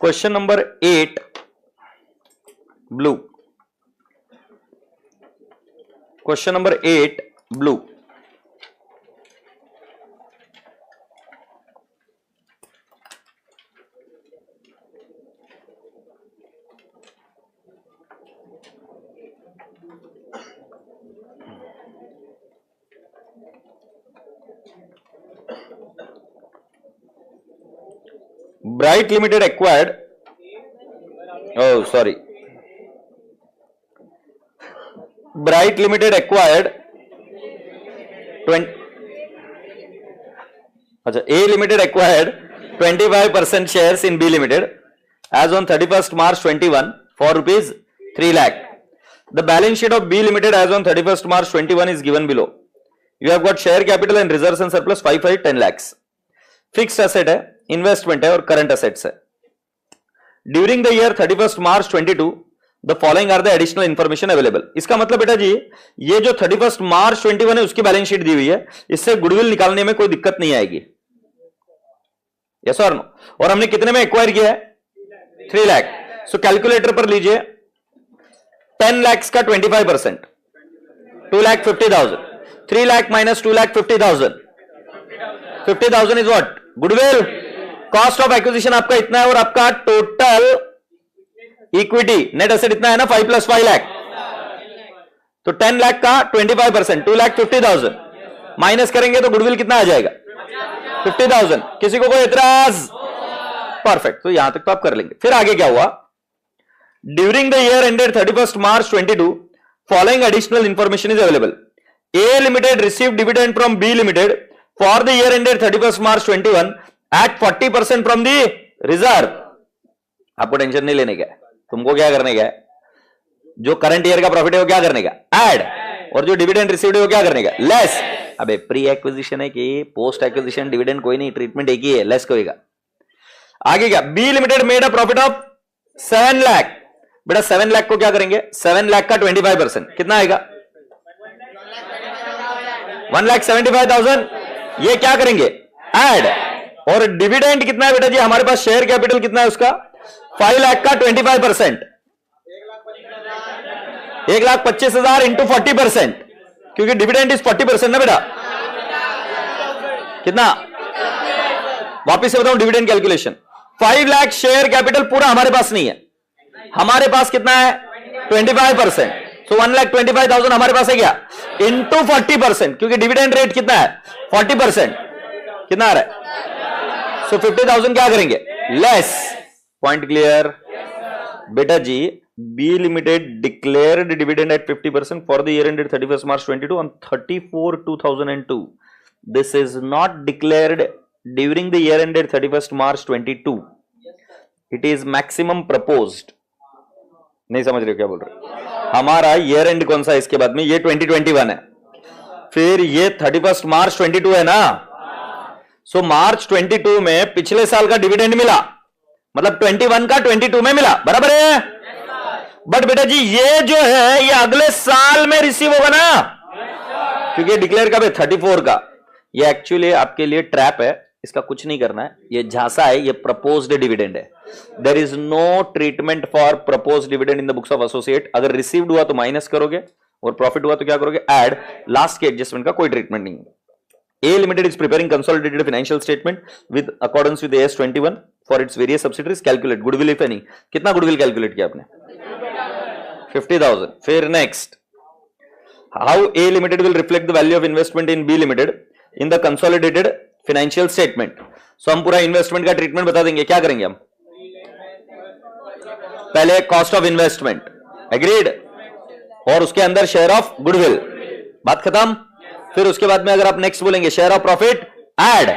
Question number 8, blue. Question number 8, blue. Bright Limited acquired, oh sorry, Bright Limited acquired 20, अच्छा, A Limited acquired 25% shares in B Limited as on 31st March 21 for rupees 3 lakh. The balance sheet of B Limited as on 31st March 21 is given below. You have got share capital and reserves and surplus 10 lakhs. Fixed asset है, investment है और current assets है. During the year 31st March 22 the following are the additional information available. इसका मतलब बेटा जी ये जो 31st March 21 है उसकी बैलेंस शीट दी हुई है, इससे गुडविल निकालने में कोई दिक्कत नहीं आएगी. यस और नो? और हमने कितने में एक्वायर किया है? 3 लाख. सो कैलकुलेटर पर लीजिए 10 lakhs का 25%, 2,50,000. 3 lakh minus 2,50,000, 50,000 is what? Goodwill. Cost of acquisition आपका इतना है और आपका टोटल इक्विटी नेट एसेट इतना है ना, 5 + 5 लाख. तो 10 लाख का 25%, 2,50,000 माइनस करेंगे तो गुडविल कितना आ जाएगा? 50,000. किसी को कोई एतराज? परफेक्ट. तो यहां तक तो आप कर लेंगे. फिर आगे क्या हुआ? During the year ended 31st March 22 following additional information is available. A limited receive dividend from B limited for the year ended 31st March 21 at 40% from the reserve. आपको टेंशन नहीं लेने का है. तुमको क्या करने का है? जो करंट ईयर का प्रॉफिट है वो क्या करने का? ऐड. और जो डिविडेंड रिसीव्ड है वो क्या करने का? लेस. अबे प्री एक्विजिशन है कि पोस्ट एक्विजिशन डिविडेंड कोई नहीं, ट्रीटमेंट एक ही है, लेस कोईगा. आगे क्या? B Limited made a profit of 7 lakh. बेटा 7 लाख को क्या करेंगे? 7 लाख का 25% कितना आएगा? 1,75,000 ये क्या करेंगे, ऐड। और डिविडेंड कितना है बेटा जी हमारे पास, शेयर कैपिटल कितना है उसका, 5 लाख का 25%, 1,25,000 इंटू 40%, क्योंकि डिविडेंड इज 40% ना बेटा, कितना, वापिस से बताऊं dividend calculation, 5 lakh share capital पूरा हमारे पास नहीं है, हमारे पास कितना है 25%, सो 1,25,000 हमारे पास है क्या, इंटू 40%, क्योंकि डिविडेंड रेट कितना है 40%, कितना आ रहा है, सो 50,000 क्या करेंगे, लेस। पॉइंट क्लियर बेटा जी। B limited declared dividend at 50% for the year ended 31st March 22 on 34/2002. This is not declared during the year ended 31st March 22. It is maximum proposed. नहीं समझ रहे हो क्या बोल रहे, हमारा ईयर एंड कौन सा है इसके बाद में, ये 2021 है, फिर ये 31st March 22 है ना, सो March 22 में पिछले साल का डिविडेंड मिला, मतलब 21 का 22 में मिला, बराबर है। बट बेटा जी ये जो है ये अगले साल में रिसीव होगा ना, क्योंकि डिक्लेयर कब है 34 का। ये एक्चुअली आपके लिए ट्रैप है, इसका कुछ नहीं करना है, ये झांसा है, ये प्रपोज्ड डिविडेंड है। There is no treatment for proposed dividend in the books of associate. अगर रिसीव्ड हुआ तो माइनस करोगे और प्रॉफिट हुआ तो क्या करोगे, ऐड। लास्ट के एडजस्टमेंट का कोई ट्रीटमेंट नहीं है। A Limited is preparing consolidated financial statement with accordance with AS 21 for its various subsidiaries. Calculate goodwill if any. कितना goodwill calculate किया आपने, 50,000। फिर next, how A Limited will reflect the value of investment in B Limited in the consolidated financial statement. So हम पूरा investment का treatment बता देंगे, क्या करेंगे हम, पहले कॉस्ट ऑफ इन्वेस्टमेंट, एग्रीड, और उसके अंदर शेयर ऑफ गुडविल, बात खत्म। फिर उसके बाद में अगर आप नेक्स्ट बोलेंगे शेयर ऑफ प्रॉफिट ऐड,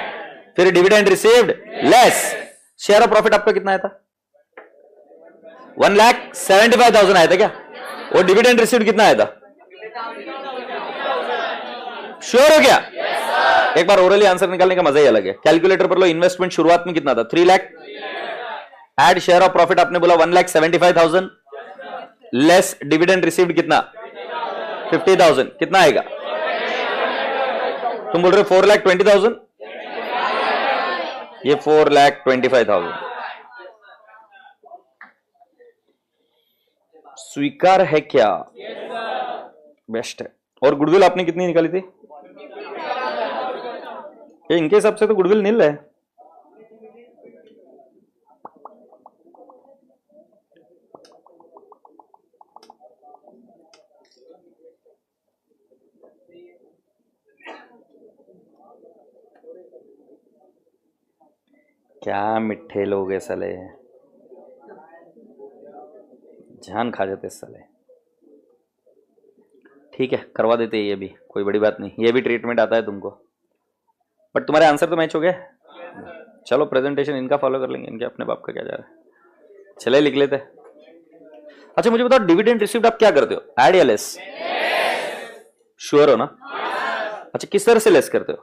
फिर dividend received less. Share of profit आपका कितना आया था, 1,75,000 आया था क्या, और डिविडेंड रिसीव्ड कितना आया था, श्योर हो गया? एक बार ओरली आंसर निकालने का मजा ही अलग है। कैलकुलेटर पर लो, इन्वेस्टमेंट शुरुआत में कितना था, 3 lakh, add share of profit आपने बोला 1,75,000 लेस डिविडेंड रिसीव्ड कितना, 50,000, कितना आएगा, तुम बोल रहे हो 4,20,000, ये 4,25,000। स्वीकार है क्या, बेस्ट है। और गुडविल आपने कितनी निकाली थी, इनके हिसाब से तो गुडविल नील है। क्या मिठे लोग है साले, जान खा जाते साले। ठीक है करवा देते हैं, ये भी कोई बड़ी बात नहीं, ये भी ट्रीटमेंट आता है तुमको। बट तुम्हारे आंसर तो मैच हो गए। चलो प्रेजेंटेशन इनका फॉलो कर लेंगे, इनके अपने बाप का क्या जा रहा है, चले लिख लेते। अच्छा मुझे बताओ डिविडेंड रिसीव्ड आप क्या करते हो, ऐड या लेस? श्योर हो ना? अच्छा किस तरह से लेस करते हो,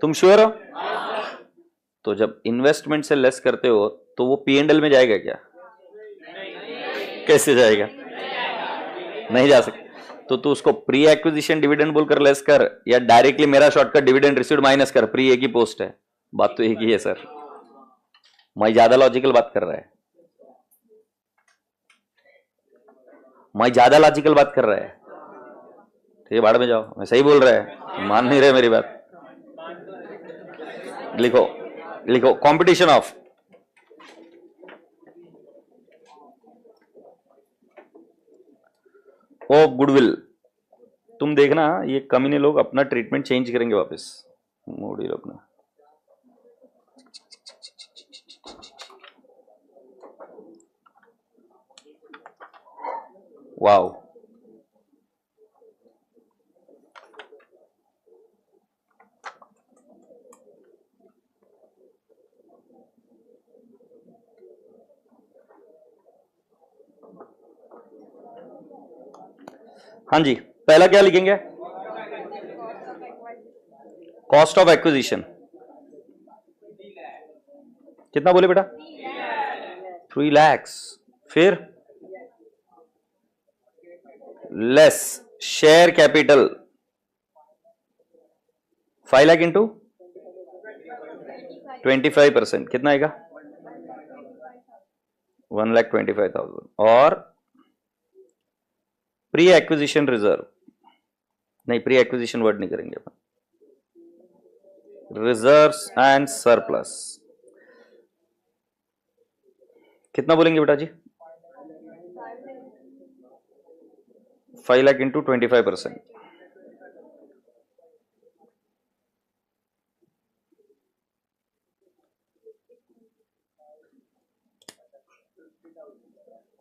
तुम श्योर हो? तो जब इन्वेस्टमेंट से लेस करते हो तो वो P&L में जाएगा क्या, कैसे जाएगा, नहीं जा सकता। तो तू उसको प्री एक्विजिशन डिविडेंड बोलकर लेस कर, या डायरेक्टली मेरा शॉर्टकट डिविडेंड रिसीव्ड माइनस कर, प्री एक ही पोस्ट है, बात तो एक ही है सर। मैं ज्यादा लॉजिकल बात कर रहा है, मैं ज्यादा लॉजिकल बात कर रहा है। ठीक है बाढ़ में जाओ, मैं सही बोल रहा है, मान नहीं रहे मेरी बात। लिखो लिखो, कंपटीशन ऑफ गुडविल। तुम देखना ये कमीने लोग अपना ट्रीटमेंट चेंज करेंगे वापस, मोड़ी अपना। वाओ हाँ जी, पहला क्या लिखेंगे, कॉस्ट ऑफ एक्विजिशन कितना बोले बेटा, 3 लाख। फिर less share capital 5 lakh into 25%, कितना आएगा? 1,25,000। और प्री एक्विजिशन रिजर्व, नहीं प्री एक्विजिशन वर्ड नहीं करेंगे अपन, रिजर्व्स एंड सरप्लस कितना बोलेंगे बेटा जी? 5 लाख इंटू 25%,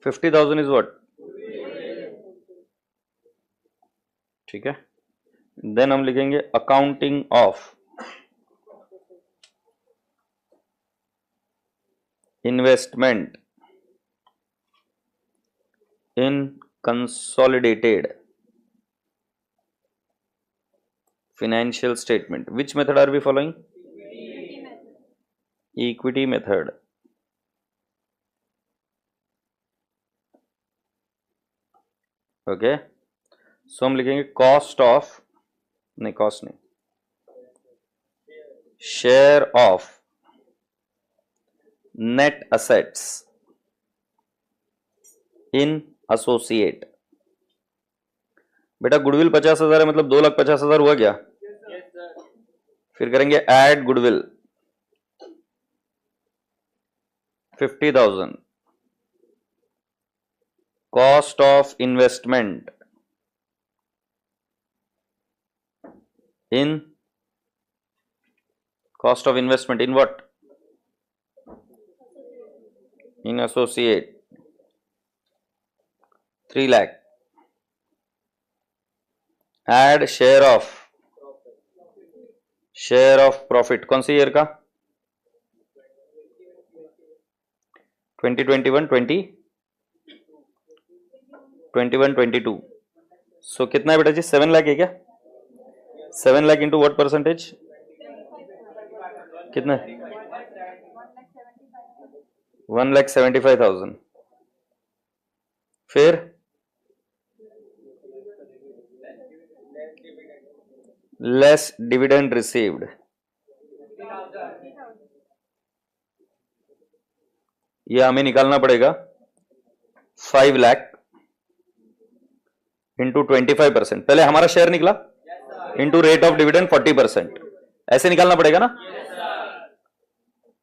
$50,000 इज व्हाट? ठीक है, देन हम लिखेंगे accounting of investment in consolidated financial statement. Which method are we following? Equity method. Okay, so हम लिखेंगे cost of, नहीं cost नहीं, share of net assets in associate. बेटा गुडविल 50,000 है, मतलब 2,50,000 हुआ क्या? फिर करेंगे add goodwill 50,000, cost of investment in, cost of investment in what? In associate 3 lakh, add share of profit, कौन सी ईयर का? 2021-22। सो कितना है बेटा जी? 7 लाख है क्या? 7 लाख इंटू व्हाट परसेंटेज? कितना है? 1,75,000। फिर लेस डिविडेंड रिसीव्ड, ये हमें निकालना पड़ेगा 5 लाख इंटू 25%। पहले हमारा शेयर निकला इंटू रेट ऑफ डिविडेंड 40%, ऐसे निकालना पड़ेगा ना?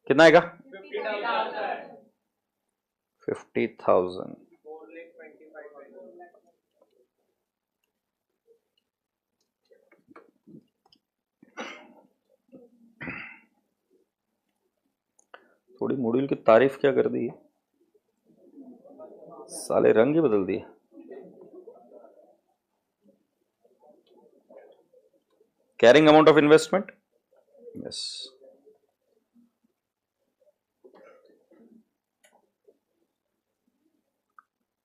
कितना आएगा? 50,000। थोड़ी मॉड्यूल की तारीफ क्या कर दी, साले रंग ही बदल दिए। Carrying amount of investment, yes,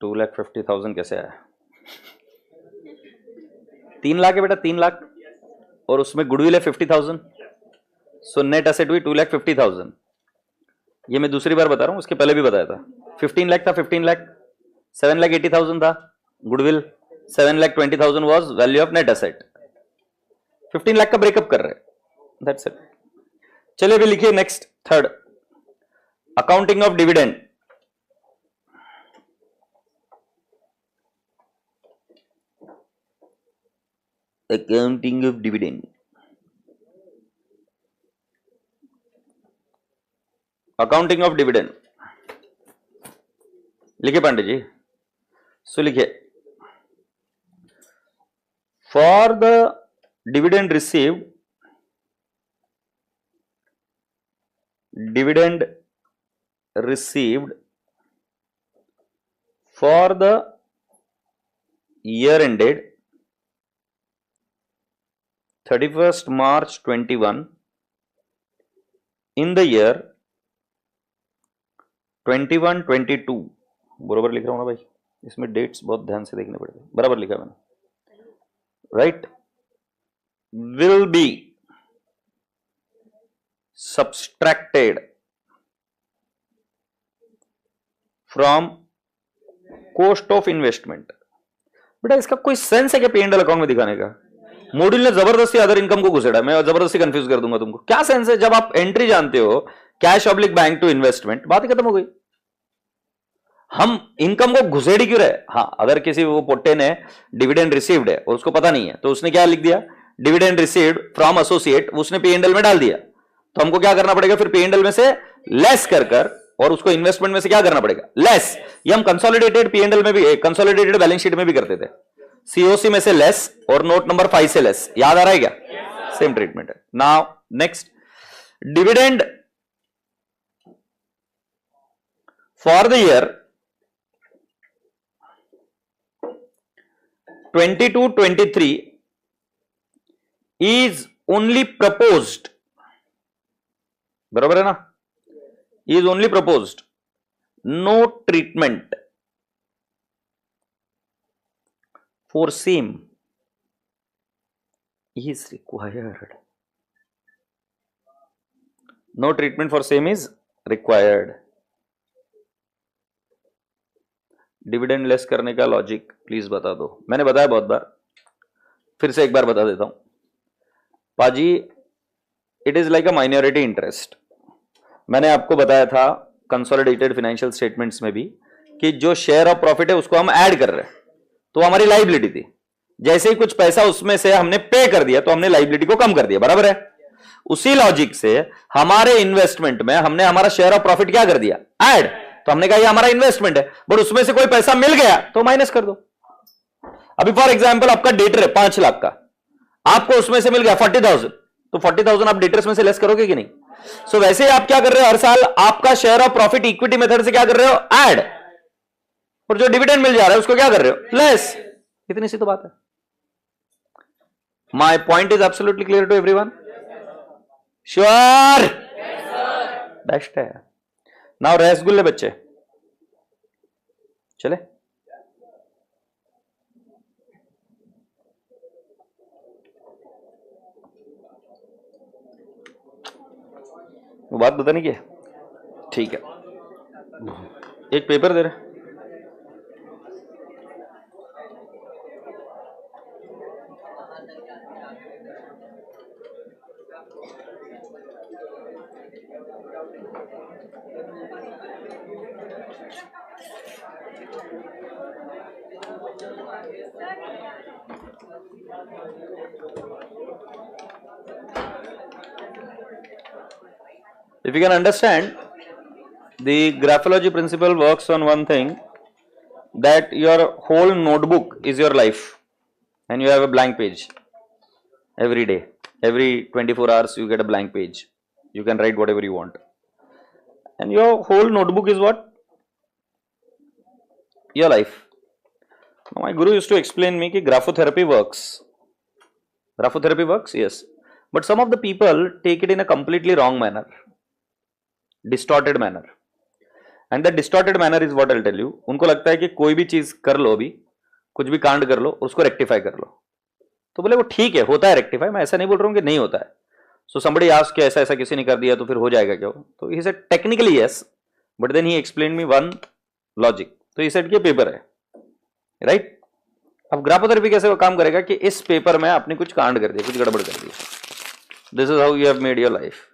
$2,50,000 कैसे आया? 3 लाख है बेटा, 3 लाख, और उसमें गुडविल है 50,000, सो नेट एसेट हुई 2,50,000। ये मैं दूसरी बार बता रहा हूं, उसके पहले भी बताया था। 15 लाख था, 15 लाख, 7,80,000 था goodwill, 7,20,000 was value of net asset. 15 lakh का ब्रेकअप कर रहे हैं, दैट्स इट। चलिए अभी लिखिए next, third, accounting of dividend. Accounting of dividend, accounting of dividend लिखिए पांडे जी। सो लिखिए, for the dividend received, dividend received for the year ended 31st March 21 in the year 21-22, बराबर लिख रहा हूं ना भाई, इसमें डेट्स बहुत ध्यान से देखने पड़ेंगे, बराबर लिखा मैंने, right, will be subtracted from cost of investment। बेटा इसका कोई सेंस है क्या P&L अकाउंट में दिखाने का? मॉड्यूल ने जबरदस्ती अदर इनकम को घुसेड़ा, मैं जबरदस्ती कंफ्यूज कर दूंगा तुमको, क्या सेंस है? जब आप एंट्री जानते हो cash oblique bank to investment, बात ही खत्म हो गई। हम इनकम को घुसेड़ी क्यों रहे? हाँ, अगर किसी वो पोट्टे ने डिविडेंड रिसीव्ड है और उसको पता नहीं है, तो उसने क्या लिख दिया, डिविडेंड रिसीव्ड फ्रॉम एसोसिएट, उसने पीएनएल में डाल दिया, तो हमको क्या करना पड़ेगा फिर? पीएनएल में से लेस कर और उसको इन्वेस्टमेंट में से क्या करना पड़ेगा? लेस। ये हम कंसोलिडेटेड पीएनएल में भी, कंसोलिडेटेड बैलेंस शीट में भी करते थे, सीओसी में से लेस और नोट नंबर 5 से लेस। याद आ रहा है क्या? सेम ट्रीटमेंट है। Now next, dividend for the year 22-23 is only proposed, बराबर है ना? is only proposed, no treatment for same is required. No treatment for same is required. Dividend less करने का लॉजिक प्लीज बता दो। मैंने बताया बहुत बार, फिर से एक बार बता देता हूं पाजी, it is like a minority interest. मैंने आपको बताया था कंसोलिडेटेड फाइनेंशियल स्टेटमेंट्स में भी कि जो शेयर ऑफ प्रॉफिट है उसको हम ऐड कर रहे हैं, तो हमारी लाइबिलिटी थी। जैसे ही कुछ पैसा उसमें से हमने पे कर दिया तो हमने लाइबिलिटी को कम कर दिया, बराबर है? उसी लॉजिक से हमारे इन्वेस्टमेंट में हमने हमारा शेयर ऑफ प्रॉफिट क्या कर दिया? ऐड। तो हमने कहा ये हमारा इन्वेस्टमेंट है, बट उसमें से कोई पैसा मिल गया तो माइनस कर दो। अभी फॉर एग्जांपल आपका डेटर है 5 लाख का, आपको उसमें से मिल गया 40,000, तो 40,000 आप डेटर्स में से लेस करोगे कि नहीं? सो वैसे ही आप क्या कर रहे हो, हर साल आपका share of profit equity method से क्या कर रहे हो? ऐड। और जो डिविडेंड मिल जा रहा है उसको क्या कर रहे हो? लेस। इतनी सी तो बात है। My point is absolutely clear to everyone? Sure? Best है। नाउ रसगुल्ले बच्चे, चले वो बात बताने की है, ठीक है? एक पेपर दे रहे, if you can understand, the graphology principle works on one thing, that your whole notebook is your life and you have a blank page every day. Every 24 hours you get a blank page. You can write whatever you want. And your whole notebook is what? Your life. Now my guru used to explain me that graphotherapy works. Graphotherapy works, yes. But some of the people take it in a completely wrong manner. Distorted manner. And that distorted manner is what I'll tell you. उनको लगता है कि कोई भी चीज कर लो, अभी कुछ भी कांड कर लो, उसको रेक्टिफाई कर लो, तो बोले वो ठीक है, होता है रेक्टिफाई, मैं ऐसा नहीं बोल रहा हूँ कि नहीं होता है। सो समबडी आस्क्ड कि ऐसा ऐसा किसी ने कर दिया तो फिर हो जाएगा क्या? तो he said technically yes, but then he explain me one logic. तो ही सेड कि पेपर है, राइट? अब ग्राफोथेरेपी कैसे वो काम करेगा कि इस पेपर में आपने कुछ कांड कर दिया, कुछ गड़बड़ कर दिया, this is how you have made your life.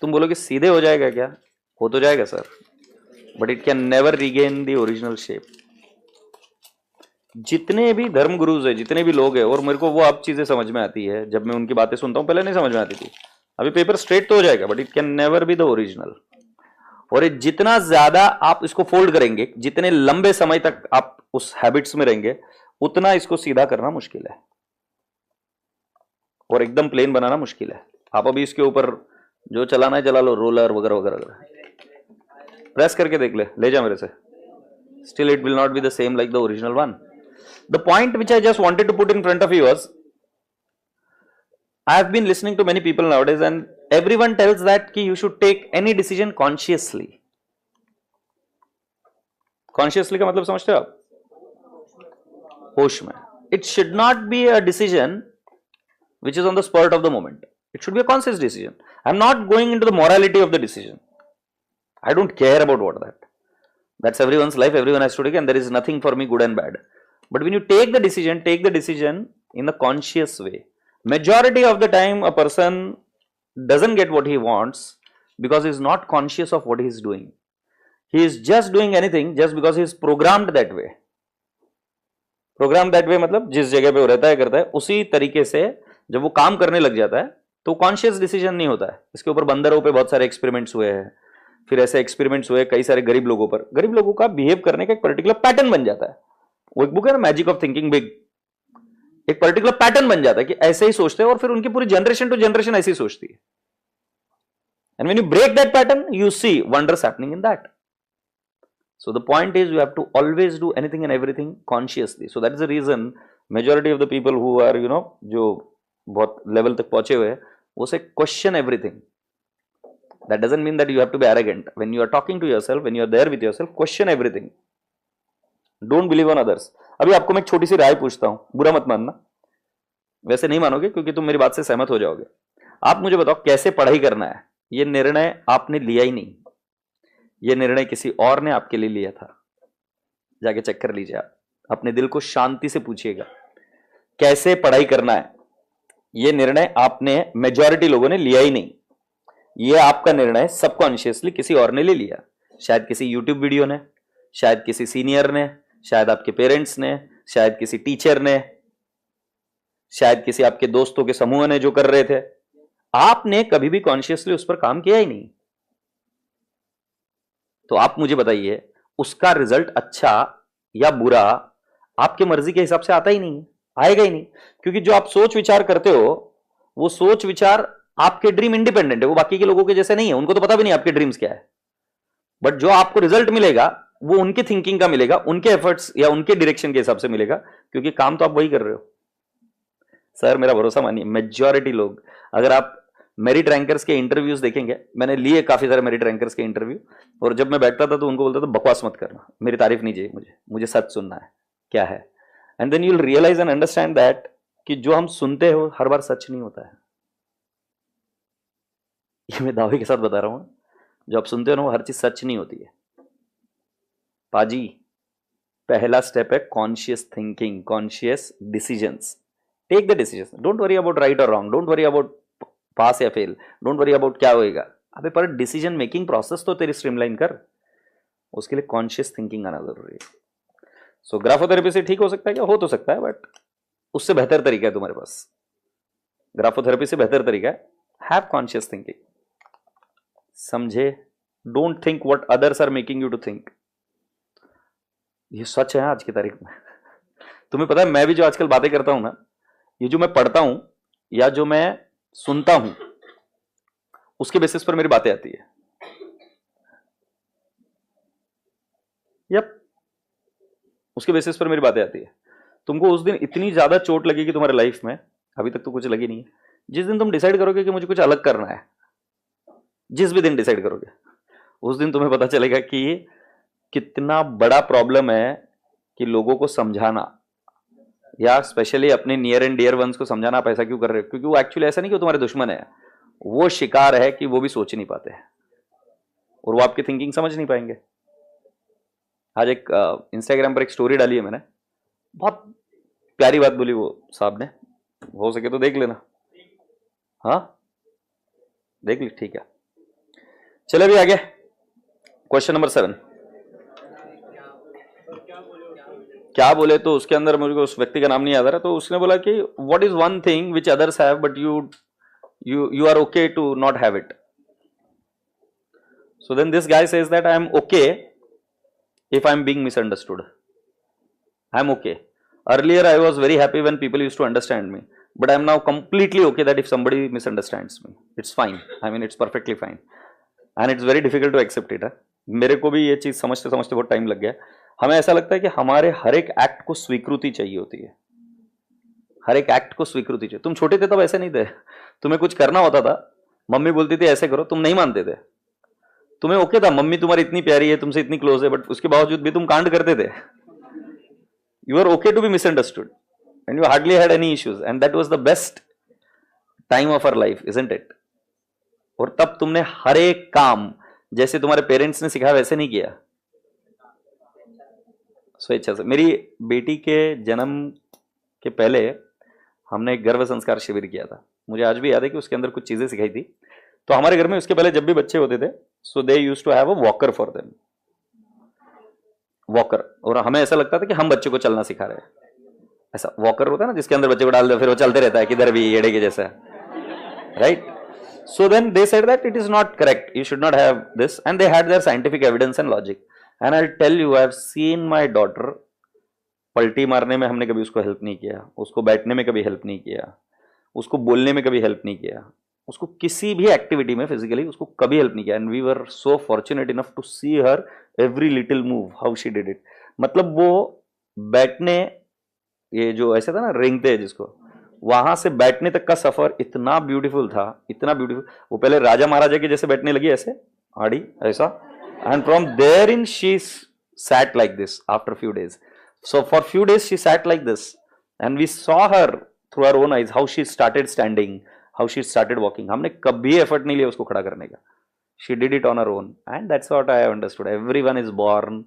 तुम बोलोगे सीधे हो जाएगा क्या? हो तो जाएगा sir, but it can never regain the original shape. जितने भी धर्म गुरुज है, जितने भी लोग हैं, और मेरे को वो अब चीजें समझ में आती है जब मैं उनकी बातें सुनता हूं, पहले नहीं समझ में आती थी। अभी पेपर स्ट्रेट तो हो जाएगा, but it can never be the original. और ये जितना ज्यादा आप इसको फोल्ड करेंगे, जितने लंबे समय तक आप उस हैबिट्स में रहेंगे, उतना इसको सीधा करना मुश्किल है और एकदम प्लेन बनाना मुश्किल है। आप अभी इसके ऊपर जो चलाना है चला लो, रोलर वगैरह वगैरह, प्रेस करके देख ले जा मेरे से, still it will not be the same like the original one. The point which I just wanted to put in front of you was, I have been listening to many people nowadays and everyone tells that ki you should take any decision consciously. Consciously का मतलब समझते हो आप? होश में। It should not be a decision which is on the spur of the moment. It should be a conscious decision. I am not going into the morality of the decision. I don't care about what that. That's everyone's life, everyone has to take, and there is nothing for me good and bad. But when you take the decision in a conscious way. Majority of the time a person doesn't get what he wants because he is not conscious of what he is doing. He is just doing anything just because he is programmed that way. Programmed that way मतलब जिस जगह पे वो रहता है करता है उसी तरीके से जब वो काम करने लग जाता है तो कॉन्शियस डिसीजन नहीं होता है. इसके ऊपर बंदरों पे बहुत सारे एक्सपेरिमेंट्स हुए हैं, फिर ऐसे एक्सपेरिमेंट्स हुए कई सारे गरीब लोगों पर. गरीब लोगों का बिहेव करने का एक पर्टिकुलर पैटर्न बन जाता है. वो एक बुक है ना, मैजिक ऑफ थिंकिंग बिग. एक पर्टिकुलर पैटर्न बन जाता है कि ऐसे ही सोचते हैं और फिर उनकी पूरी जनरेशन टू जनरेशन ऐसे ही सोचती है. And when you break that pattern you see wonders happening in that. So the point is you have to always do anything and everything consciously. So that is the reason majority of the people who are जो बहुत level तक पहुंचे हुए हैं वो से question everything. That doesn't mean that you have to be arrogant. When you are talking to yourself, when you are there with yourself, question everything. Don't believe on others. अभी आपको मैं एक छोटी सी राय पूछता हूँ, बुरा मत मानना. वैसे नहीं मानोगे क्योंकि तुम मेरी बात से सहमत हो जाओगे. आप मुझे बताओ कैसे पढ़ाई करना है. ये निर्णय आपने लिया ही नहीं, ये निर्णय किसी और ने आपके लिए लिया था. जाके चेक कर लीजिए. आप अपने दिल को शांति से पूछिएगा कैसे पढ़ाई करना है. ये निर्णय आपने मेजॉरिटी लोगों ने लिया ही नहीं. ये आपका निर्णय सबकॉन्शियसली किसी और ने ले लिया. शायद किसी यूट्यूब वीडियो ने, शायद किसी सीनियर ने, शायद आपके पेरेंट्स ने, शायद किसी टीचर ने, शायद किसी आपके दोस्तों के समूह ने जो कर रहे थे. आपने कभी भी कॉन्शियसली उस पर काम किया ही नहीं. तो आप मुझे बताइए उसका रिजल्ट अच्छा या बुरा आपके मर्जी के हिसाब से आता ही नहीं, आएगा ही नहीं. क्योंकि जो आप सोच विचार करते हो वो सोच विचार आपके ड्रीम इंडिपेंडेंट है, वो बाकी के लोगों के जैसे नहीं है. उनको तो पता भी नहीं आपके ड्रीम्स क्या है. बट जो आपको रिजल्ट मिलेगा वो उनकी थिंकिंग का मिलेगा, उनके एफर्ट्स या उनके डायरेक्शन के हिसाब से मिलेगा, क्योंकि काम तो आप वही कर रहे हो. सर मेरा भरोसा मानिए, मेजॉरिटी लोग, अगर आप मेरिट रैंकर्स के इंटरव्यूज देखेंगे, मैंने लिए काफी सारे मेरिट रैंकर्स के इंटरव्यू, और जब मैं बैठता था तो उनको बोलता था बकवास मत करना, मेरी तारीफ नहीं चाहिए, मुझे सच सुनना है क्या है. And then you will realise and understand that कि जो हम सुनते हो हर बार सच नहीं होता है. ये मैं दावे के साथ बता रहा हूं, जो आप सुनते हो ना वो हर चीज सच नहीं होती है. पाजी पहला स्टेप है conscious thinking, conscious decisions. Take the decisions. Don't worry about right और wrong, don't worry about pass या फेल, डोंट वरी अबाउट क्या होएगा. अबे पर डिसीजन मेकिंग प्रोसेस तो तेरी स्ट्रीमलाइन कर, उसके लिए कॉन्शियस थिंकिंग आना जरूरी है. सो ग्राफोथेरेपी से ठीक हो सकता है क्या? हो तो सकता है, बट उससे बेहतर तरीका है तुम्हारे पास. ग्राफोथेरेपी से बेहतर तरीका है हैव कॉन्शियस थिंकिंग. समझे? Don't think what others are making you to think. ये सच है आज की तारीख में. तुम्हें पता है मैं भी जो आजकल बातें करता हूं ना, ये जो मैं पढ़ता हूं या जो मैं सुनता हूं उसके बेसिस पर मेरी बातें आती है. यप, उसके बेसिस पर मेरी बातें आती है. तुमको उस दिन इतनी ज्यादा चोट लगेगी तुम्हारे लाइफ में, अभी तक तो कुछ लगी नहीं है. जिस दिन तुम डिसाइड करोगे कि मुझे कुछ अलग करना है, जिस भी दिन डिसाइड करोगे उस दिन तुम्हें पता चलेगा कि कितना बड़ा प्रॉब्लम है कि लोगों को समझाना, या स्पेशली अपने नियर एंड डियर वंस को समझाना आप ऐसा क्यों कर रहे हो. क्योंकि वो एक्चुअली ऐसा नहीं कि वो तुम्हारे दुश्मन है, वो शिकार है कि वो भी सोच नहीं पाते हैं और वो आपकी थिंकिंग समझ नहीं पाएंगे. आज एक इंस्टाग्राम पर एक स्टोरी डाली है मैंने, बहुत प्यारी बात बोली वो साहब ने, हो सके तो देख लेना. हाँ देख ली, ठीक है. चले भी आगे. Question number 7. क्या बोले तो उसके अंदर मुझे उस व्यक्ति का नाम नहीं याद आ रहा, तो उसने बोला कि what is one thing which others have but you are okay to not have it. So then this guy says that I am okay if I am being misunderstood. I am okay. Earlier I was very happy when people used to understand me, but I am now completely okay that if somebody misunderstands me, it's fine. I mean it's perfectly fine and it's very difficult to accept it. मेरे को भी ये चीज समझते समझते बहुत time लग गया. हमें ऐसा लगता है कि हमारे हर एक एक्ट को स्वीकृति चाहिए होती है, हर एक एक्ट को स्वीकृति चाहिए. तुम छोटे थे तब ऐसे नहीं थे. तुम्हें कुछ करना होता था, मम्मी बोलती थी ऐसे करो, तुम नहीं मानते थे. तुम्हें ओके था, मम्मी तुम्हारी इतनी प्यारी है, तुमसे इतनी क्लोज है, बट उसके बावजूद भी तुम कांड करते थे. You are okay to be misunderstood and you hardly had any issues and that was the best time of our life, isn't it? और तब तुमने हर एक काम जैसे तुम्हारे पेरेंट्स ने सिखाया वैसे नहीं किया, स्वेच्छा से. मेरी बेटी के जन्म के पहले हमने एक गर्भ संस्कार शिविर किया था, मुझे आज भी याद है कि उसके अंदर कुछ चीजें सिखाई थी। तो हमारे घर में उसके पहले जब भी बच्चे होते थे, so they used to have a walker for them, walker. और हमें ऐसा लगता था कि हम बच्चे को चलना सिखा रहे हैं। ऐसा वॉकर होता है ना जिसके अंदर बच्चे को डाल दो, फिर वो चलते रहता है किधर भी, येड़े के जैसा, right? So then they said that it is not correct, you should not have this, and they had their scientific evidence and logic. And I'll tell you, I have seen my daughter, पलटी मारने में हमने कभी उसको help नहीं किया, उसको बैठने में कभी हेल्प नहीं किया, उसको बोलने में कभी हेल्प नहीं किया, उसको किसी भी एक्टिविटी में फिजिकली उसको कभी हेल्प नहीं किया। And we were so fortunate enough to see her every little move, how she did it. मतलब वो बैठने, ये जो ऐसा था ना रेंगते हैं जिसको, वहां से बैठने तक का सफर इतना ब्यूटीफुल था, इतना ब्यूटीफुल। वो पहले राजा महाराजा के जैसे बैठने लगी ऐसे आड़ी ऐसा, and from there in she sat like this after few days. So for few days she sat like this, and we saw her through our own eyes how she started standing, how she started walking. हमने कभी effort नहीं लिया उसको खड़ा करने का. She did it on her own, and that's what I have understood. Everyone is born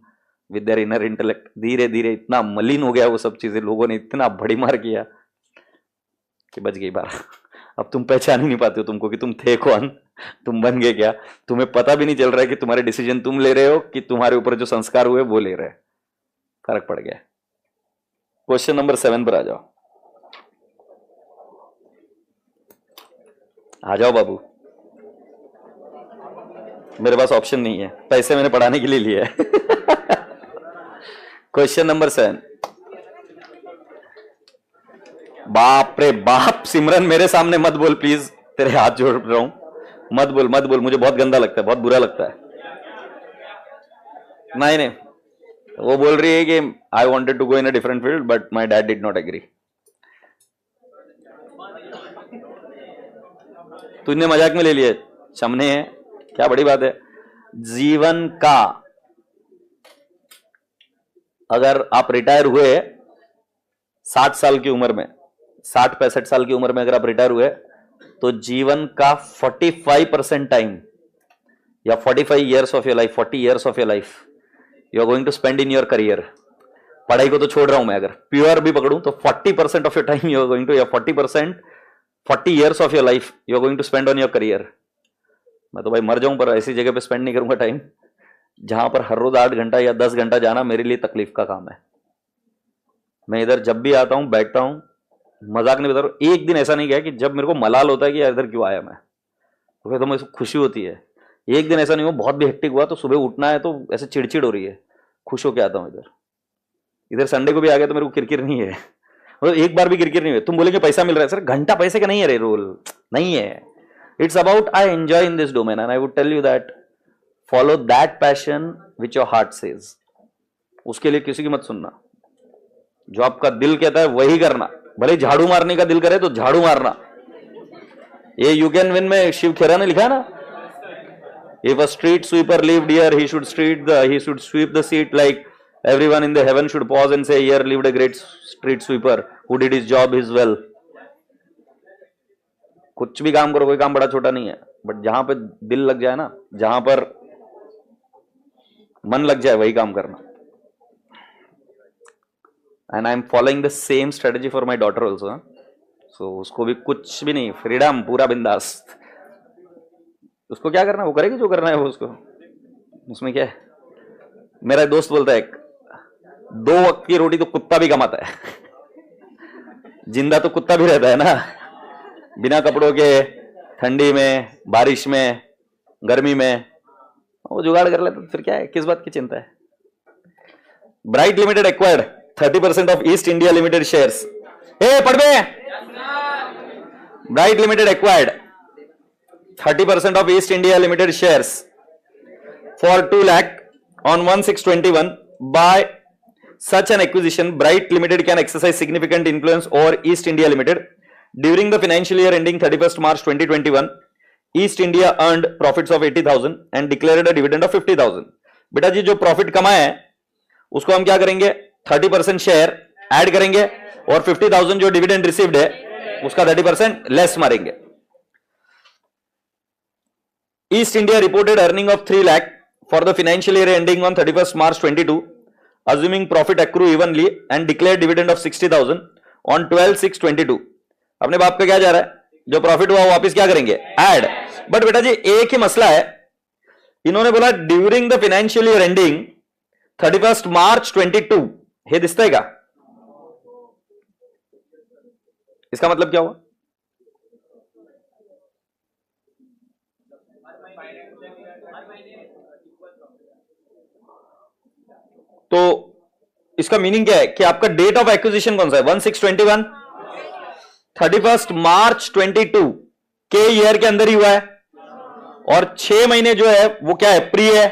with their inner intellect. धीरे धीरे इतना मलिन हो गया वो सब चीजें, लोगों ने इतना बड़ी मार किया कि बच गई बार। अब तुम पहचान ही नहीं पाते हो तुमको कि तुम थे कौन, तुम बन गए क्या। तुम्हें पता भी नहीं चल रहा है कि तुम्हारे डिसीजन तुम ले रहे हो कि तुम्हारे ऊपर जो संस्कार हुए वो ले रहे हैं। फर्क पड़ गया। क्वेश्चन नंबर 7 पर आ जाओ बाबू। मेरे पास ऑप्शन नहीं है, पैसे मैंने पढ़ाने के लिए लिए है। Question number 7। बाप रे बाप, सिमरन मेरे सामने मत बोल प्लीज, तेरे हाथ जोड़ रहा हूं, मत बोल मत बोल, मुझे बहुत गंदा लगता है, बहुत बुरा लगता है। नहीं नहीं, वो बोल रही है कि I wanted to go in a different field but my dad did not agree. तूने मजाक में ले लिया, सामने है, क्या बड़ी बात है। जीवन का, अगर आप रिटायर हुए 60 साल की उम्र में, 60-65 साल की उम्र में अगर आप रिटायर हुए, तो जीवन का 45% टाइम या 45 years of your life, 40 years of your life you are going to spend in your career. पढ़ाई को तो छोड़ रहा हूं मैं, अगर प्योर भी पकड़ूं तो 40% of your time you are going to, या 40 years of your life you are going to spend on your career. मैं तो भाई मर जाऊं पर ऐसी जगह पे स्पेंड नहीं करूंगा टाइम जहां पर हर रोज 8 घंटा या 10 घंटा जाना मेरे लिए तकलीफ का काम है। मैं इधर जब भी आता हूं, बैठता हूं, मजाक नहीं बता रहा हूं, एक दिन ऐसा नहीं गया कि जब मेरे को मलाल होता है कि इधर क्यों आया मैं, तो फिर तो मुझे खुशी होती है। एक दिन ऐसा नहीं हुआ, बहुत भी हेक्टिक हुआ तो सुबह उठना है तो ऐसे चिड़चिड़ हो रही है, खुश होके आता हूं इधर। इधर संडे को भी आ गया तो मेरे को किरकिर नहीं है, मतलब एक बार भी किरकिर नहीं हुई। तुम बोलेंगे पैसा मिल रहा है, सर घंटा पैसे का नहीं है रे, रोल नहीं है। It's about I enjoy in this domain and I would tell you that follow that passion which your heart says. उसके लिए किसी की मत सुनना, जो आपका दिल कहता है वही करना। भले झाड़ू मारने का दिल करे तो झाड़ू मारना। ये यू कैन विन में शिव खेरा ने लिखा है ना, if a street sweeper lived here he should sweep the seat like everyone in the heaven should pause and say here lived a great street sweeper who did his job his well। कुछ भी काम करो, कोई काम बड़ा छोटा नहीं है, बट जहां पे दिल लग जाए ना, जहां पर मन लग जाए वही काम करना। And I am following the same strategy for my daughter also. So उसको भी कुछ भी नहीं, फ्रीडम, पूरा बिंदास। उसको क्या करना है वो करेगी, जो करना है वो उसको, उसमें क्या है। मेरा दोस्त बोलता है 2 वक्त की रोटी तो कुत्ता भी कमाता है। जिंदा तो कुत्ता भी रहता है ना, बिना कपड़ों के, ठंडी में, बारिश में, गर्मी में, वो जुगाड़ कर लेता, तो फिर क्या है, किस बात की चिंता है। Bright limited acquired 30% of East India Limited shares. Hey, पढ़ बे। Bright Limited acquired 30% of East India Limited shares for 2 lakh on 1/6/21. By such an acquisition, Bright Limited can exercise significant influence over East India Limited. During the financial year ending 31st March 2021, East India earned profits of 80,000 and declared a dividend of 50,000. बेटा जी, जो profit कमाए हैं उसको हम क्या करेंगे, 30% share add करेंगे और 50,000 जो डिविडेंड रिसीव्ड है उसका 30% लेस मारेंगे। East India reported earning of 3 lakh for the financial year ending on 31st March 22, assuming profit accrue evenly and declared dividend of 60,000 on 12/6/22. अपने बाप का क्या जा रहा है, जो प्रॉफिट हुआ वो वापस क्या करेंगे, ऐड। बट बेटा जी एक ही मसला है, इन्होंने बोला during the financial year ending 31 March 22, हे दिसता है क्या, इसका मतलब क्या हुआ, तो इसका मीनिंग क्या है कि आपका डेट ऑफ एक्विजिशन कौन सा है, 1621, 31 मार्च 22 के ईयर के अंदर ही हुआ है, और 6 महीने जो है वो क्या है, प्री है,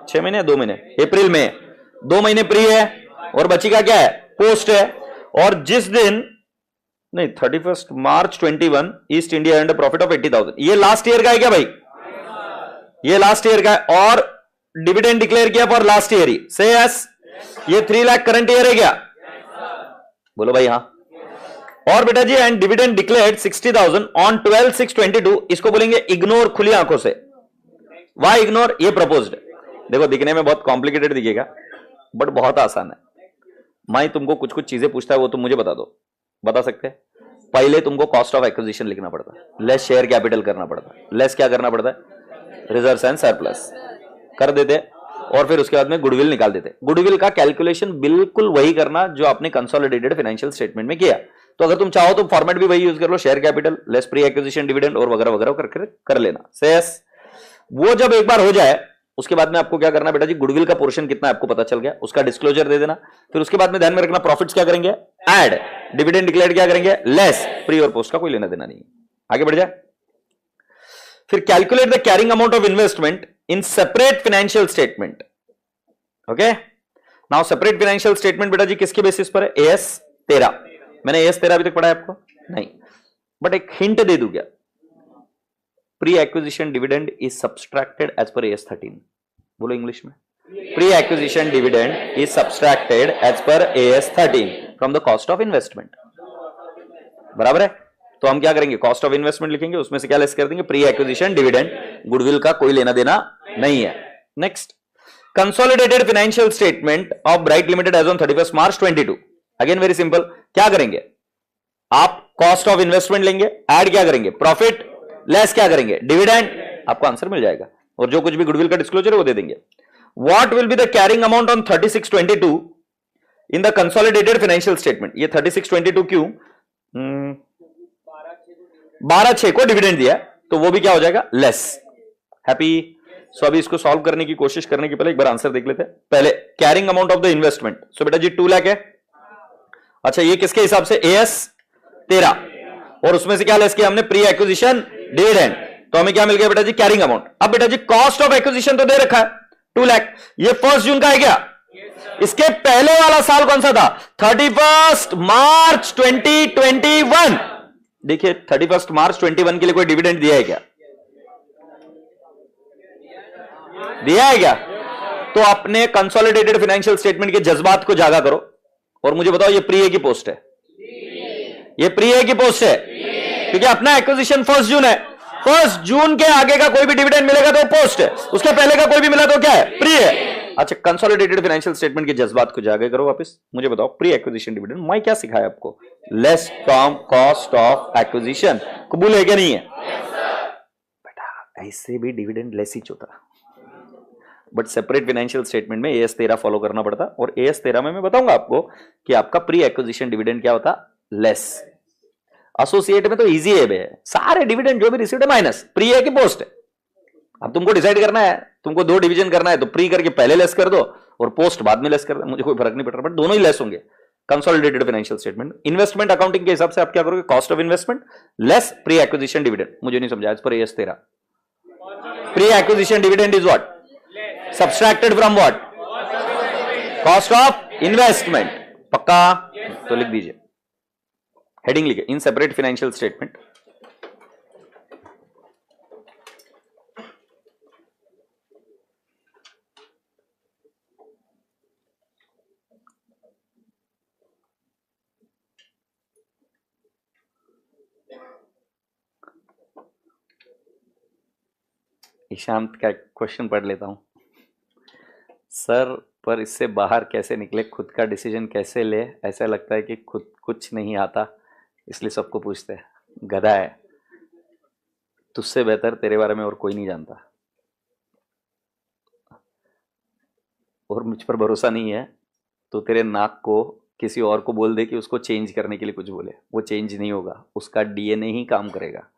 6 महीने 2 महीने, अप्रैल में 2 महीने प्री है, और बची का क्या है, पोस्ट है। और जिस दिन नहीं 31 मार्च 21 east India and profit of 80,000, ये लास्ट ईयर का है क्या भाई, ये लास्ट ईयर का है, और डिविडेंड डिक्लेयर किया फॉर लास्ट ईयर ही, से यस, ये 3 लाख करंट ईयर है क्या, बोलो भाई हाँ। और बेटा जी एंड डिविडेंड डिक्लेयर्ड 60,000 ऑन 12/6/22, इसको बोलेंगे इग्नोर खुली आंखों से, वाई इग्नोर, ये प्रपोज्ड। देखो दिखने में बहुत कॉम्प्लिकेटेड दिखेगा बट बहुत आसान है, मैं तुमको कुछ कुछ चीजें पूछता है वो तुम मुझे बता दो, बता सकते हैं। पहले तुमको कॉस्ट ऑफ एक्विजिशन लिखना पड़ता है, लेस शेयर कैपिटल करना पड़ता है, लेस क्या करना पड़ता है, रिजर्व्स एंड सरप्लस कर देते, और फिर उसके बाद में गुडविल निकाल देते। गुडविल का कैलकुलेशन बिल्कुल वही करना जो आपने कंसोलिडेटेड फाइनेंशियल स्टेटमेंट में किया। तो अगर तुम चाहो तो फॉर्मेट भी वही यूज कर लो, share capital less pre acquisition dividend और वगैरह वगैरह कर लेना, सेस। वो जब एक बार हो जाए उसके बाद में आपको क्या करना बेटा जी, गुडविल का पोर्शन कितना है आपको पता चल गया, उसका डिस्क्लोजर दे देना। फिर उसके बाद में ध्यान में रखना, प्रॉफिट्स क्या करेंगे, ऐड, डिविडेंड डिक्लेयर क्या करेंगे, लेस, प्री और पोस्ट का कोई लेना देना नहीं। आगे बढ़ जाए, फिर calculate the carrying amount of investment in separate financial statement. Okay, now separate financial statement बेटा जी किसके बेसिस पर है, एएस 13। मैंने एएस 13 अभी तक पढ़ा है आपको नहीं, बट एक हिंट दे दूं क्या, pre acquisition dividend is subtracted as per AS 13, बोलो इंग्लिश में, pre acquisition dividend is subtracted as per AS 13 from the cost of investment, बराबर है। तो हम क्या करेंगे, कॉस्ट ऑफ इन्वेस्टमेंट लिखेंगे, उसमें से क्या लेस कर देंगे, प्री एक्विजिशन डिविडेंड, गुडविल का कोई लेना देना नहीं है। Next, consolidated financial statement of Bright Limited as on 31 March 22, again very simple, क्या करेंगे आप, कॉस्ट ऑफ इन्वेस्टमेंट लेंगे, ऐड क्या करेंगे, प्रॉफिट, लेस क्या करेंगे, डिविडेंड, आपको आंसर मिल जाएगा, और जो कुछ भी गुडविल का डिस्क्लोजर है वो दे देंगे। What will be the carrying amount on 36/22 in the consolidated financial statement, ये 36/22 क्यों, 12/6 को डिविडेंड दिया तो वो भी क्या हो जाएगा, लेस। हैप्पी। सो अभी इसको सॉल्व करने की कोशिश करने के पहले एक बार आंसर देख लेते हैं। पहले carrying amount of the investment, so बेटा जी 2 लाख है, अच्छा ये किसके हिसाब से, एएस 13, और उसमें से क्या लेस किया हमने, प्री एक्विजिशन डिविडेंड, तो हमें क्या मिल गया बेटा जी, कैरिंग अमाउंट। अब बेटा जी कॉस्ट ऑफ एक्विजिशन तो दे रखा है 2 लाख, ये 1 जून का है क्या, इसके पहले वाला साल कौन सा था, 31 मार्च 2021। देखिए 31 मार्च 21 के लिए कोई डिविडेंड दिया है क्या, दिया है क्या। तो अपने कंसोलिडेटेड फाइनेंशियल स्टेटमेंट के जज्बात को जागा करो और मुझे बताओ ये प्री है की पोस्ट है, ये प्री है की पोस्ट है, क्योंकि अपना एक्विजिशन 1 जून है, 1 जून के आगे का कोई भी डिविडेंड मिलेगा तो पोस्ट है, उसके पहले का कोई भी मिला तो क्या है, प्री है। अच्छा कंसोलिडेटेड फाइनेंशियल स्टेटमेंट के जज्बात को जागे करो वापस, मुझे बताओ प्री एक्विजिशन डिविडेंड मैं क्या सिखाया आपको, less from cost of acquisition, कबूल है क्या नहीं है बेटा, ऐसे भी डिविडेंड लेस ही होता, बट सेपरेट फाइनेंशियल स्टेटमेंट में एएस 13 फॉलो करना पड़ता, और एएस 13 में मैं बताऊंगा आपको कि आपका प्री एक्विजिशन डिविडेंड क्या होता, लेस। एसोसिएट में तो इजी है बे, सारे डिविडेंड जो भी रिसीव्ड है माइनस, प्री है कि पोस्ट है। अब तुमको डिसाइड करना है, तुमको 2 डिवीजन करना है तो प्री करके पहले लेस कर दो और पोस्ट बाद में लेस कर दो, मुझे कोई फर्क नहीं पड़ रहा, बट दोनों ही लेस होंगे। Consolidated financial statement, investment accounting के हिसाब से आप क्या करोगे, cost of investment less pre acquisition dividend, मुझे नहीं समझा, इस पर AS 13 pre acquisition dividend is what, subtracted from what, cost of investment, पक्का तो लिख दीजिए, हेडिंग लिखे इन सेपरेट फाइनेंशियल स्टेटमेंट, ईशांत का क्वेश्चन पढ़ लेता हूं, सर पर इससे बाहर कैसे निकले, खुद का डिसीजन कैसे ले, ऐसा लगता है कि खुद कुछ नहीं आता, इसलिए सबको पूछते हैं, गधा है, तुझसे बेहतर तेरे बारे में और कोई नहीं जानता, और मुझ पर भरोसा नहीं है तो तेरे नाक को किसी और को बोल दे कि उसको चेंज करने के लिए कुछ बोले, वो चेंज नहीं होगा, उसका डीएनए ही काम करेगा।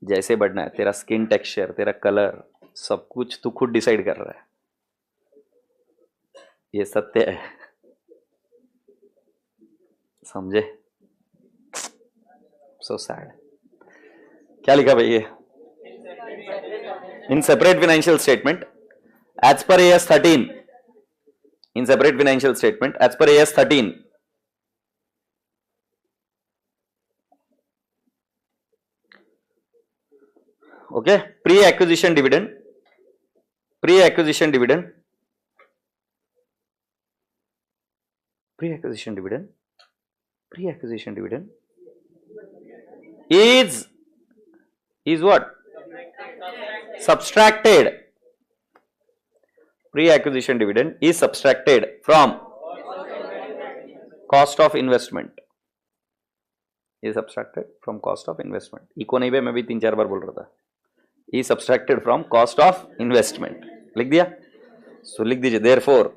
जैसे बढ़ना है, तेरा स्किन टेक्सचर, तेरा कलर, सब कुछ तू खुद डिसाइड कर रहा है, ये सत्य है, समझे? So sad. क्या लिखा भाई ये? In separate financial statement as per AS 13, in separate financial statement as per AS 13, okay, pre-acquisition dividend, pre-acquisition dividend, pre-acquisition dividend, pre-acquisition dividend is what? Subtracted. Pre-acquisition dividend is subtracted from cost of investment. Is subtracted from cost of investment. इको नहीं बे, मैं भी 3-4 बार बोल रहा था. Is subtracted from cost of investment. लिख दिया? So लिख दीजिए. Therefore,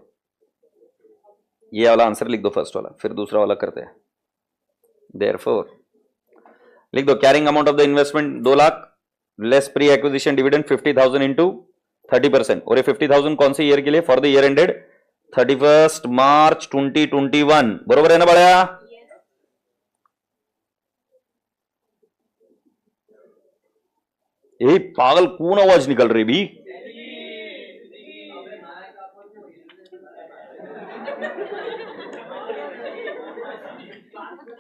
ये वाला आंसर लिख दो फर्स्ट वाला, फिर दूसरा वाला करते हैं. Therefore, लिख दो carrying amount of the investment 2 lakh less pre-acquisition dividend 50,000 into 30%. और ये 50,000 कौन से ईयर के लिए? फॉर द ईयर एंडेड 31 मार्च 2021. बरोबर है ना बढ़िया? यही पागल कौन आवाज निकल रही भी?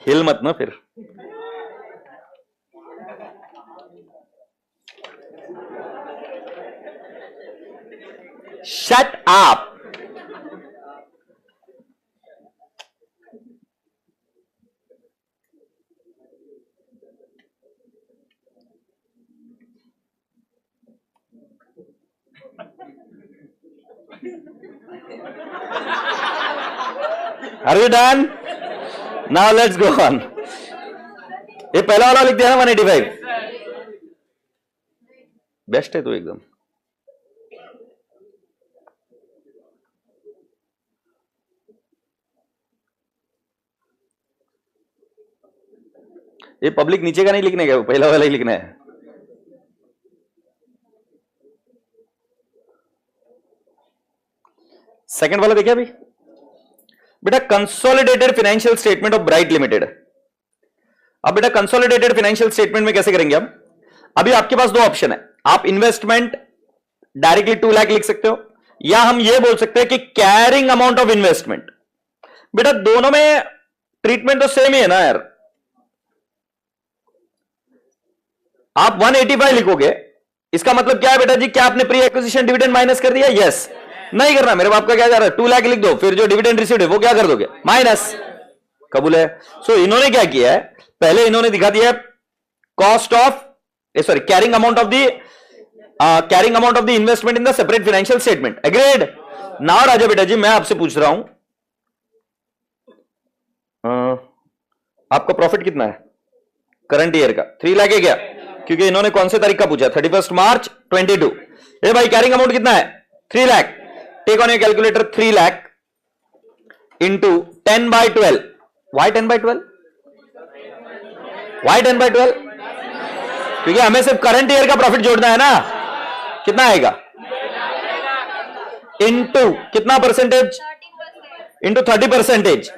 हिल मत ना फिर. Shut up. Are you done? Now let's go on. ये पहला वाला लिख दिया ना 185. बेस्ट है तो एकदम. ये पब्लिक नीचे का नहीं लिखने का, पहला वाला ही लिखना है. सेकंड वाला देखिए अभी बेटा, consolidated financial statement of Bright limited. अब बेटा कंसोलिडेटेड फाइनेंशियल स्टेटमेंट में कैसे करेंगे हम? अभी आपके पास 2 ऑप्शन है. आप इन्वेस्टमेंट डायरेक्टली 2 लाख लिख सकते हो, या हम ये बोल सकते हैं कि कैरिंग अमाउंट ऑफ इन्वेस्टमेंट. बेटा दोनों में ट्रीटमेंट तो सेम ही है ना यार. आप 185 लिखोगे, इसका मतलब क्या है बेटा जी? क्या आपने प्री एक्विजिशन डिविडेंड माइनस कर दिया? यस. नहीं करना, मेरे बाप का क्या जा रहा है? 2 लाख लिख दो, फिर जो डिविडेंड रिसीव्ड है वो क्या कर दोगे? माइनस. कबूल है? सो इन्होंने क्या किया है, पहले इन्होंने दिखा दिया cost of sorry carrying amount of the investment in the separate financial statement. Agreed? Now राजा बेटा जी मैं आपसे पूछ रहा हूं, आपका प्रॉफिट कितना है करंट ईयर का? 3 लाख है क्या? क्योंकि इन्होंने कौन से तारीख का पूछा? 31 मार्च 22. ए भाई कैरिंग अमाउंट कितना है? 3 lakh. Take on your calculator. 3 lakh into 10/12. Why 10/12? Why 10/12? क्योंकि हमें सिर्फ करंट ईयर का प्रॉफिट जोड़ना है ना. कितना आएगा? इंटू कितना परसेंटेज? इंटू 30%.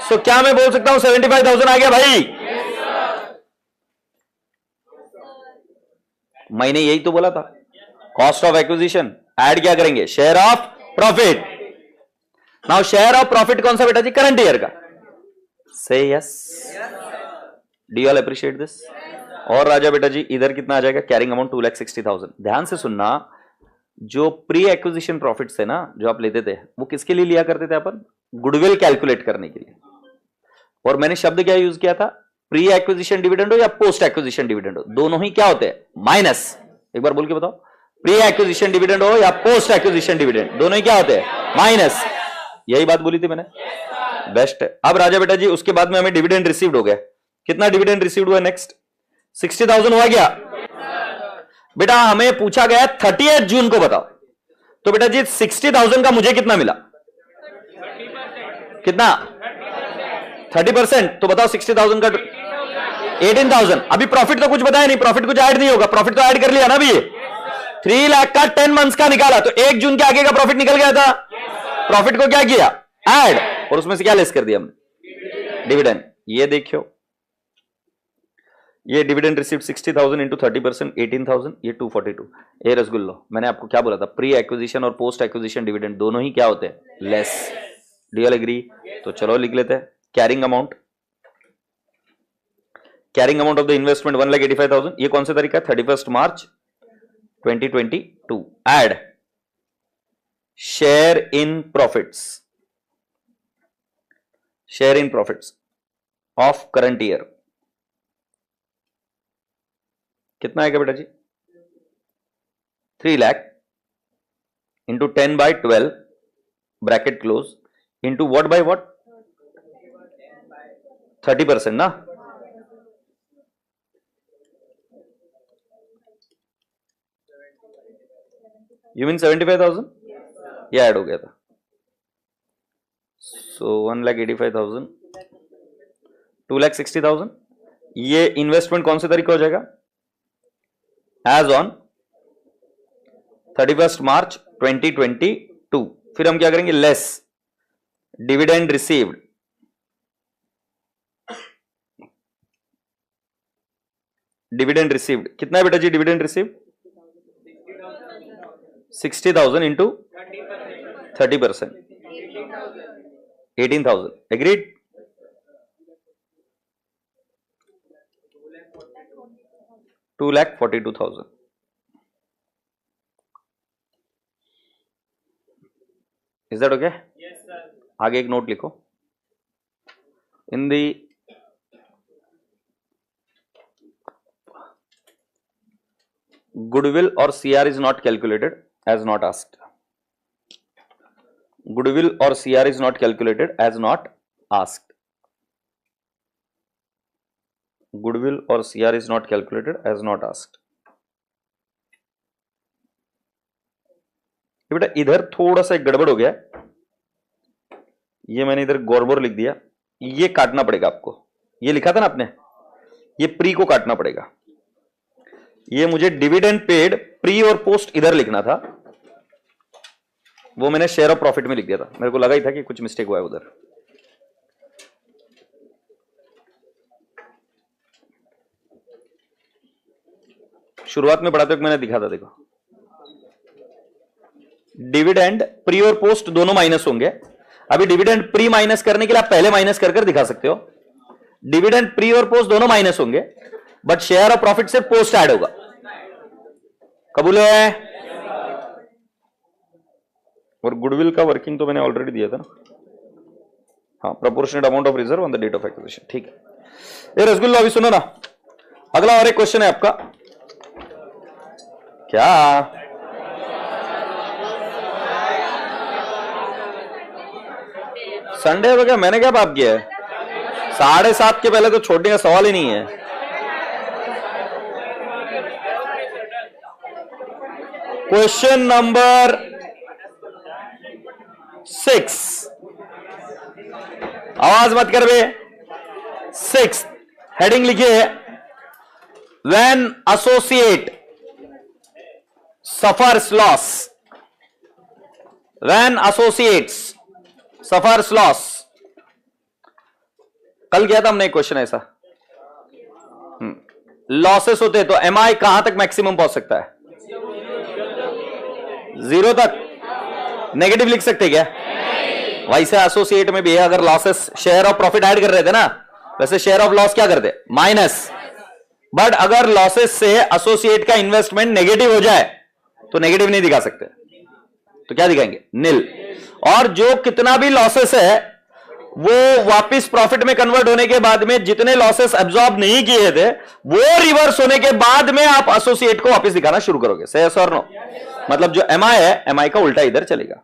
सो क्या मैं बोल सकता हूं 75,000 आ गया भाई? मैंने यही तो बोला था. कॉस्ट ऑफ एक्विजिशन ऐड क्या करेंगे? Share of profit. Now share of profit कौन सा बेटा जी? करंट ईयर का. से yes. Do you all appreciate this? और राजा बेटा जी इधर कितना आ जाएगा? Carrying amount 2,60,000. ध्यान से सुनना, जो प्री एक्विजिशन प्रॉफिट्स थे ना जो आप लेते थे, वो किसके लिए लिया करते थे अपन? गुडविल कैलकुलेट करने के लिए. और मैंने शब्द क्या यूज किया था? प्री एक्विजिशन डिविडेंड हो या पोस्ट एक्विजिशन डिविडेंड हो, दोनों ही क्या होते हैं? माइनस. एक बार बोल के बताओ. प्री एक्विजिशन डिविडेंड हो या पोस्ट एक्विजिशन डिविडेंड, दोनों ही क्या होते हैं? माइनस. यही बात बोली थी मैंने. बेस्ट है। अब राजा बेटा जी उसके बाद में हमें डिविडेंड रिसीव्ड हो गया, कितना डिविडेंड रिसीव्ड हुआ नेक्स्ट? 60,000 हुआ क्या? बेटा हमें पूछा गया 30 जून को बताओ, तो बेटा जी 60,000 का मुझे कितना मिला? कितना? 30%। तो बताओ 60,000 का 18,000। अभी प्रॉफिट तो कुछ बताया नहीं, प्रॉफिट कुछ ऐड नहीं होगा, प्रॉफिट तो ऐड कर लिया ना अभी। 3 लाख का 10 मंथ्स का निकाला, तो 1 जून के आगे का प्रॉफिट निकल गया था। प्रॉफिट को क्या किया? ऐड, और उसमें से क्या लेस कर दिया हमने? डिविडेंड। ये देखियो, ये डिविडेंड रिसीव्ड 60,000 इंटू 30% 18,000, ये 242। ए रसगुल्लो, मैंने आपको क्या बोला था? प्री एक्विजिशन और पोस्ट एक्विजिशन डिविडेंड दोनों ही क्या होते हैं? लेस। Do you agree? तो चलो लिख लेते हैं। Carrying amount, carrying amount of the investment 1,85,000, ये कौन सा तारीख है? 31 March 2022। Add share in profits, share in profits of current year कितना आएगा बेटा जी? 3 lakh into 10/12 bracket close into what by what? 30% ना? You mean 75,000? ये ऐड हो गया था। सो 1,85,000, 2,60,000। ये इन्वेस्टमेंट कौन से तारीख को हो जाएगा? As on 31 March 2022। फिर हम क्या करेंगे? Less dividend received, dividend received कितना है बेटा जी? Dividend received 60,000 into 30%, 18,000। Agreed? $2,42,000। Is that okay? आगे एक नोट लिखो। इन दी goodwill or CR is not calculated as not asked. Goodwill or CR is not calculated as not asked. Goodwill or CR is not calculated as not asked. बेटा इधर थोड़ा सा एक गड़बड़ हो गया, ये मैंने इधर गौरबोर लिख दिया, ये काटना पड़ेगा आपको। ये लिखा था ना आपने, ये प्री को काटना पड़ेगा। ये मुझे डिविडेंड पेड प्री और पोस्ट इधर लिखना था, वो मैंने शेयर ऑफ प्रॉफिट में लिख दिया था। मेरे को लगा ही था कि कुछ मिस्टेक हुआ है उधर। शुरुआत में पढ़ाते वक्त मैंने दिखा था, देखो डिविडेंड प्री और पोस्ट दोनों माइनस होंगे। अभी डिविडेंड प्री माइनस करने के लिए आप पहले माइनस कर दिखा सकते हो। डिविडेंड प्री और पोस्ट दोनों माइनस होंगे, बट शेयर ऑफ प्रॉफिट से पोस्ट ऐड होगा। कबूल है? और गुडविल का वर्किंग तो मैंने ऑलरेडी दिया था ना। हाँ, proportionate amount of reserve on the date of acquisition. ठीक है। ये रसगुल्ला अभी सुनो ना, अगला और एक क्वेश्चन है आपका। क्या संडे हो गया? मैंने क्या पाप किया है? 7:30 के पहले तो छोड़ने का सवाल ही नहीं है। क्वेश्चन नंबर 6, आवाज मत कर बे। 6 हेडिंग लिखिए, when associate suffers loss. When associates suffers loss. कल किया था हमने एक क्वेश्चन ऐसा। लॉसेस होते तो एमआई कहां तक मैक्सिमम पहुंच सकता है? 0 तक। नेगेटिव लिख सकते क्या? वैसे एसोसिएट में भी है, अगर losses share of profit add कर रहे थे ना, वैसे शेयर ऑफ लॉस क्या करते? माइनस। बट अगर लॉसेस से एसोसिएट का इन्वेस्टमेंट नेगेटिव हो जाए तो नेगेटिव नहीं दिखा सकते, तो क्या दिखाएंगे? निल। और जो कितना भी लॉसेस है वो वापस प्रॉफिट में कन्वर्ट होने के बाद में जितने लॉसेस एब्जॉर्ब नहीं किए थे वो रिवर्स होने के बाद में आप एसोसिएट को वापस दिखाना शुरू करोगे। से यस और नो? मतलब जो एमआई है, एमआई का उल्टा इधर चलेगा।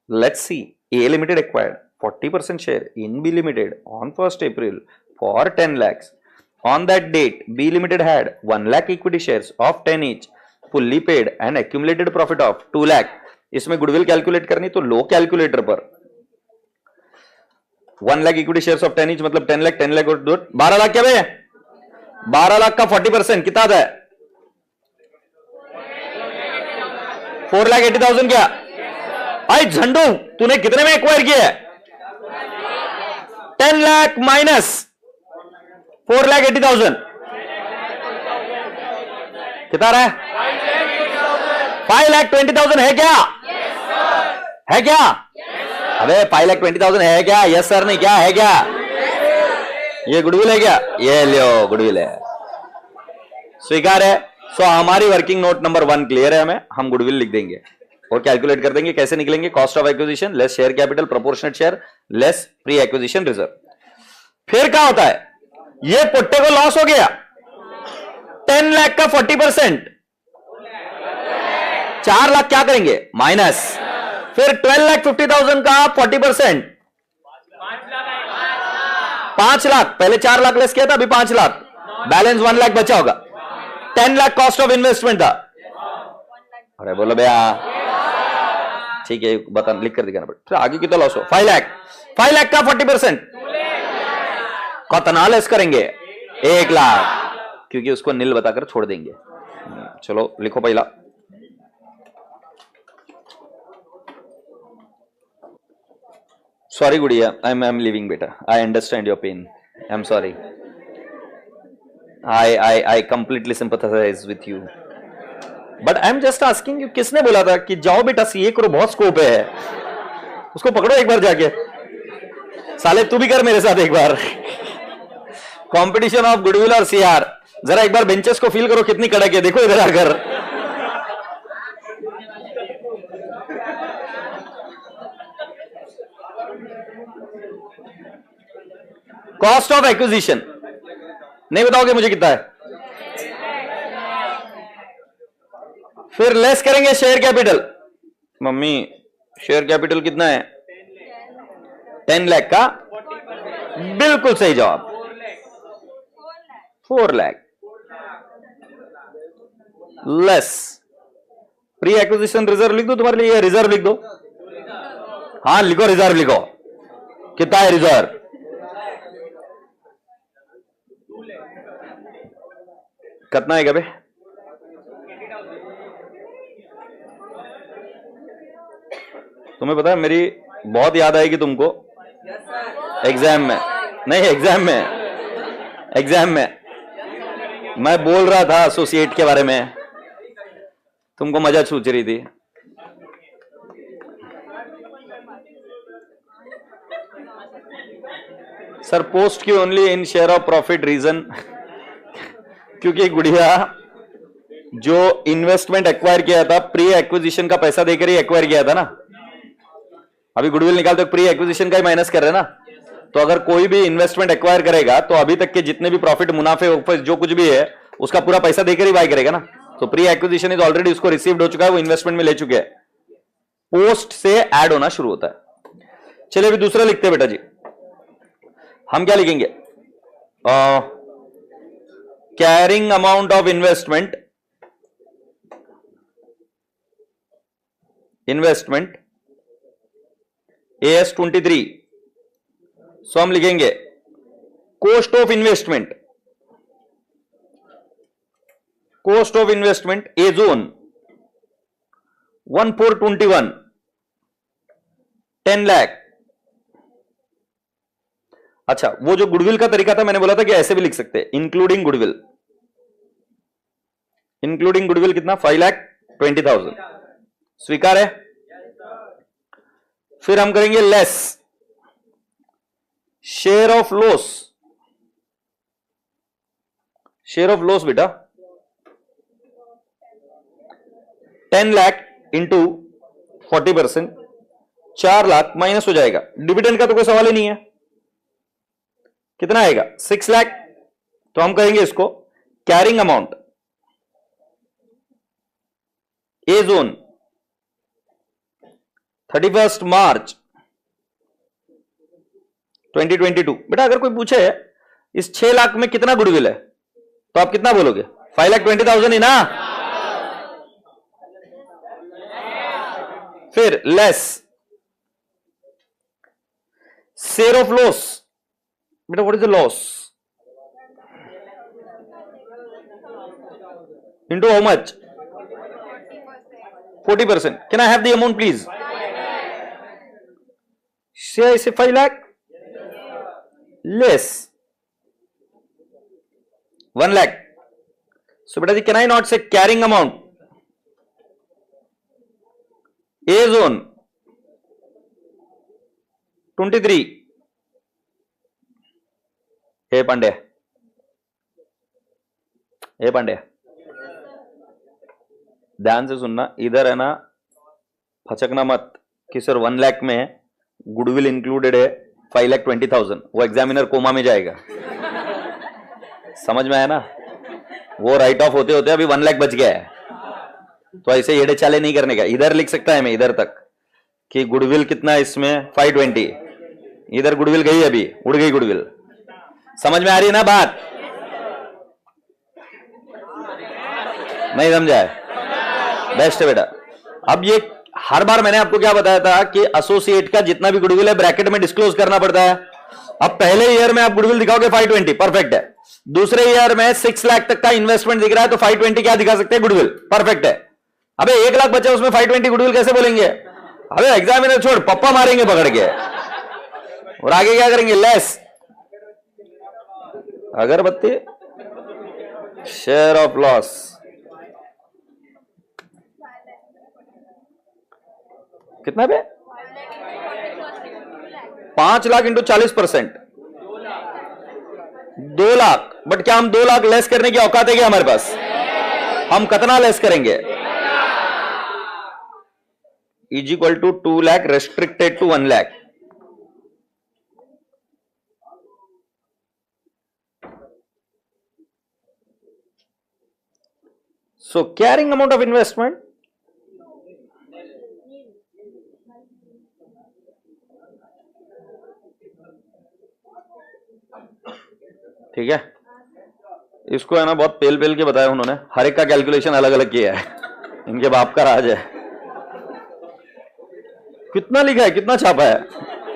Let's see, A limited acquired 40% share in B Limited on 1st April for 10 lakhs. On that date, B Limited had 1 lakh equity shares of 10 each, fully paid and accumulated profit of 2 lakh. इसमें goodwill calculate करनी तो लो calculator पर 1 lakh equity shares of 10 each मतलब 10 लाख और 12 लाख क्या भैया 12 लाख का 40% कितना आता है 4,80,000 क्या आई झंडू तूने कितने में एक्वायर किया है 10 लाख माइनस 4,80,000 कितना रहा है 5,20,000 है क्या है क्या अबे 5,20,000 है क्या यस सर नहीं क्या है क्या ये गुडविल है क्या ये लियो गुडविल है स्वीकार है सो हमारी वर्किंग नोट नंबर 1 क्लियर है हमें हम गुडविल लिख देंगे और कैलकुलेट कर देंगे कैसे निकलेंगे cost of acquisition less share capital proportionate share less pre acquisition reserve फिर क्या होता है ये पुट्टे को लॉस हो गया 10 लाख का 40% 4 लाख क्या करेंगे माइनस फिर 12,50,000 का 40% 5 लाख पहले 4 लाख लेस किया था अभी 5 लाख बैलेंस 1 लाख बचा होगा 10 लाख कॉस्ट ऑफ इन्वेस्टमेंट था अरे बोलो भैया ठीक है बता लिख कर दिखाना पड़ेगा आगे कितना लॉस हो 5 लाख का 40% कितना लेस करेंगे 1 लाख क्योंकि उसको नील बताकर छोड़ देंगे चलो लिखो पहला Sorry, Gudiya. I'm leaving, beta. I understand your pain. I'm sorry. I completely sympathize with you. But I'm just asking you, किसने बोला था कि जाओ बेटा सीए करो बहुत स्कोप है उसको पकड़ो एक बार जाके साले तू भी कर मेरे साथ एक बार कंपटीशन ऑफ गुडविल और सीआर जरा एक बार बेंचेस को फील करो कितनी कड़क है देखो इधर आकर कॉस्ट ऑफ एक्विजिशन नहीं बताओगे मुझे कितना है फिर लेस करेंगे share capital mummy share capital कितना है 10 लाख का बिल्कुल सही जवाब 4 lakh less pre acquisition reserve लिख दो तुम्हारे लिए रिजर्व लिख दो हाँ लिखो रिजर्व लिखो कितना है रिजर्व कितना है बे तुम्हें पता है मेरी बहुत याद आएगी तुमको एग्जाम में नहीं एग्जाम में मैं बोल रहा था एसोसिएट के बारे में तुमको मजा छूच रही थी सर पोस्ट की only in share of profit reason क्योंकि गुड़िया जो इन्वेस्टमेंट एक्वायर किया था प्री एक्विजिशन का पैसा देकर ही एक्वायर किया था ना अभी गुडविल निकालते प्री एक्विजिशन का ही माइनस कर रहे ना तो अगर कोई भी इन्वेस्टमेंट एक्वायर करेगा तो अभी तक के जितने भी प्रॉफिट मुनाफे जो कुछ भी है उसका पूरा पैसा देकर ही बाय करेगा ना तो प्री एक्विजिशन इज ऑलरेडी उसको रिसीव्ड हो चुका है वो इन्वेस्टमेंट में ले चुके हैं पोस्ट से ऐड होना शुरू होता है चलिए अभी दूसरा लिखते हैं बेटा जी हम क्या लिखेंगे carrying amount of investment AS23 सो हम लिखेंगे cost of investment A zone 1421 10 lakh अच्छा वो जो गुडविल का तरीका था मैंने बोला था कि ऐसे भी लिख सकते हैं इंक्लूडिंग गुडविल कितना 5,20,000 स्वीकार है फिर हम करेंगे लेस शेयर ऑफ लॉस बेटा 10 लाख इंटू 40% 4 लाख माइनस हो जाएगा डिविडेंड का तो कोई सवाल ही नहीं है कितना आएगा 6 लाख तो हम कहेंगे इसको कैरिंग अमाउंट ए जोन 31st March 2022। बेटा अगर कोई पूछे इस 6 लाख में कितना गुडविल है तो आप कितना बोलोगे? 5,20,000 ही ना। फिर लेस शेयर ऑफ लॉस। बेटा what is the loss? into how much? 40%. Can I have the amount please? Say I say 5 lakh? Less. 1 lakh. So beta ji, can I not say carrying amount? A zone 23. Hey Pandey. Hey Pandey. ध्यान से सुनना, इधर है ना फचकना मत कि sir 1 lakh में goodwill included है 5,20,000, वो एग्जामिनर कोमा में जाएगा। समझ में आया ना? वो राइट ऑफ होते होते अभी 1 लाख बच गया है, तो ऐसे येड़े चाले नहीं करने का। इधर लिख सकता है मैं इधर तक कि गुडविल कितना है इसमें 520, इधर गुडविल गई अभी, उड़ गई गुडविल। समझ में आ रही है ना बात? नहीं समझा है? बेस्ट है बेटा। अब ये हर बार मैंने आपको क्या बताया था कि एसोसिएट का जितना भी गुडविल है ब्रैकेट में डिस्क्लोज करना पड़ता है। अब पहले ईयर में आप गुडविल दिखाओगे 520, परफेक्ट है। दूसरे ईयर में 6 लाख तक का इन्वेस्टमेंट दिख रहा है तो 520 क्या दिखा सकते हैं? गुडविल, परफेक्ट है। अबे 1 लाख बचा उसमें 520 गुडविल कैसे बोलेंगे? अबे एग्जामिनर छोड़, पप्पा मारेंगे पकड़ के। और आगे क्या करेंगे? लेस अगरबत्ती शेयर ऑफ लॉस। कितना पे? 5 लाख इंटू 40%, 2 लाख। बट क्या हम 2 लाख लेस करने की औकात है क्या हमारे पास? हम कितना लेस करेंगे? Is equal to 2 lakh restricted to 1 lakh. So carrying amount of investment ठीक है। इसको है ना बहुत पेल पेल के बताया उन्होंने, हर एक का कैलकुलेशन अलग अलग किया है। इनके बाप का राज है। कितना लिखा है, कितना छापा है,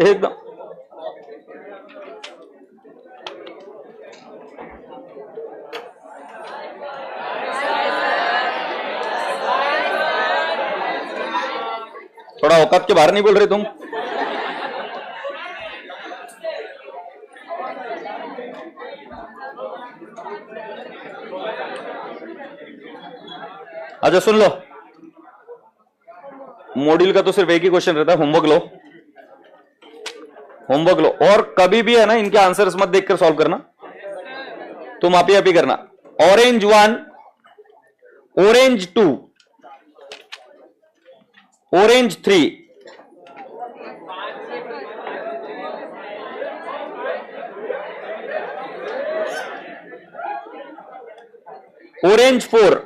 एकदम थोड़ा औकात के बाहर नहीं बोल रहे तुम? अच्छा सुन लो, मॉड्यूल का तो सिर्फ एक ही क्वेश्चन रहता है, होमवर्क लो, होमवर्क लो। और कभी भी है ना इनके आंसर्स मत देखकर सॉल्व करना, तुम आप ही करना। Orange 1, orange 2, orange 3, orange 4,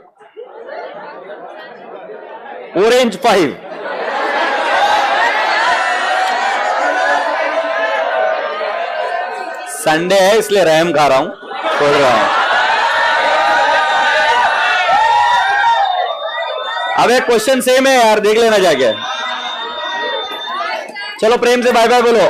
orange 5, Sunday है इसलिए रहम खा रहा हूं, छोड़ रहा हूं। अब एक क्वेश्चन सेम है यार, देख लेना जाके। चलो प्रेम से बाय बाय बोलो।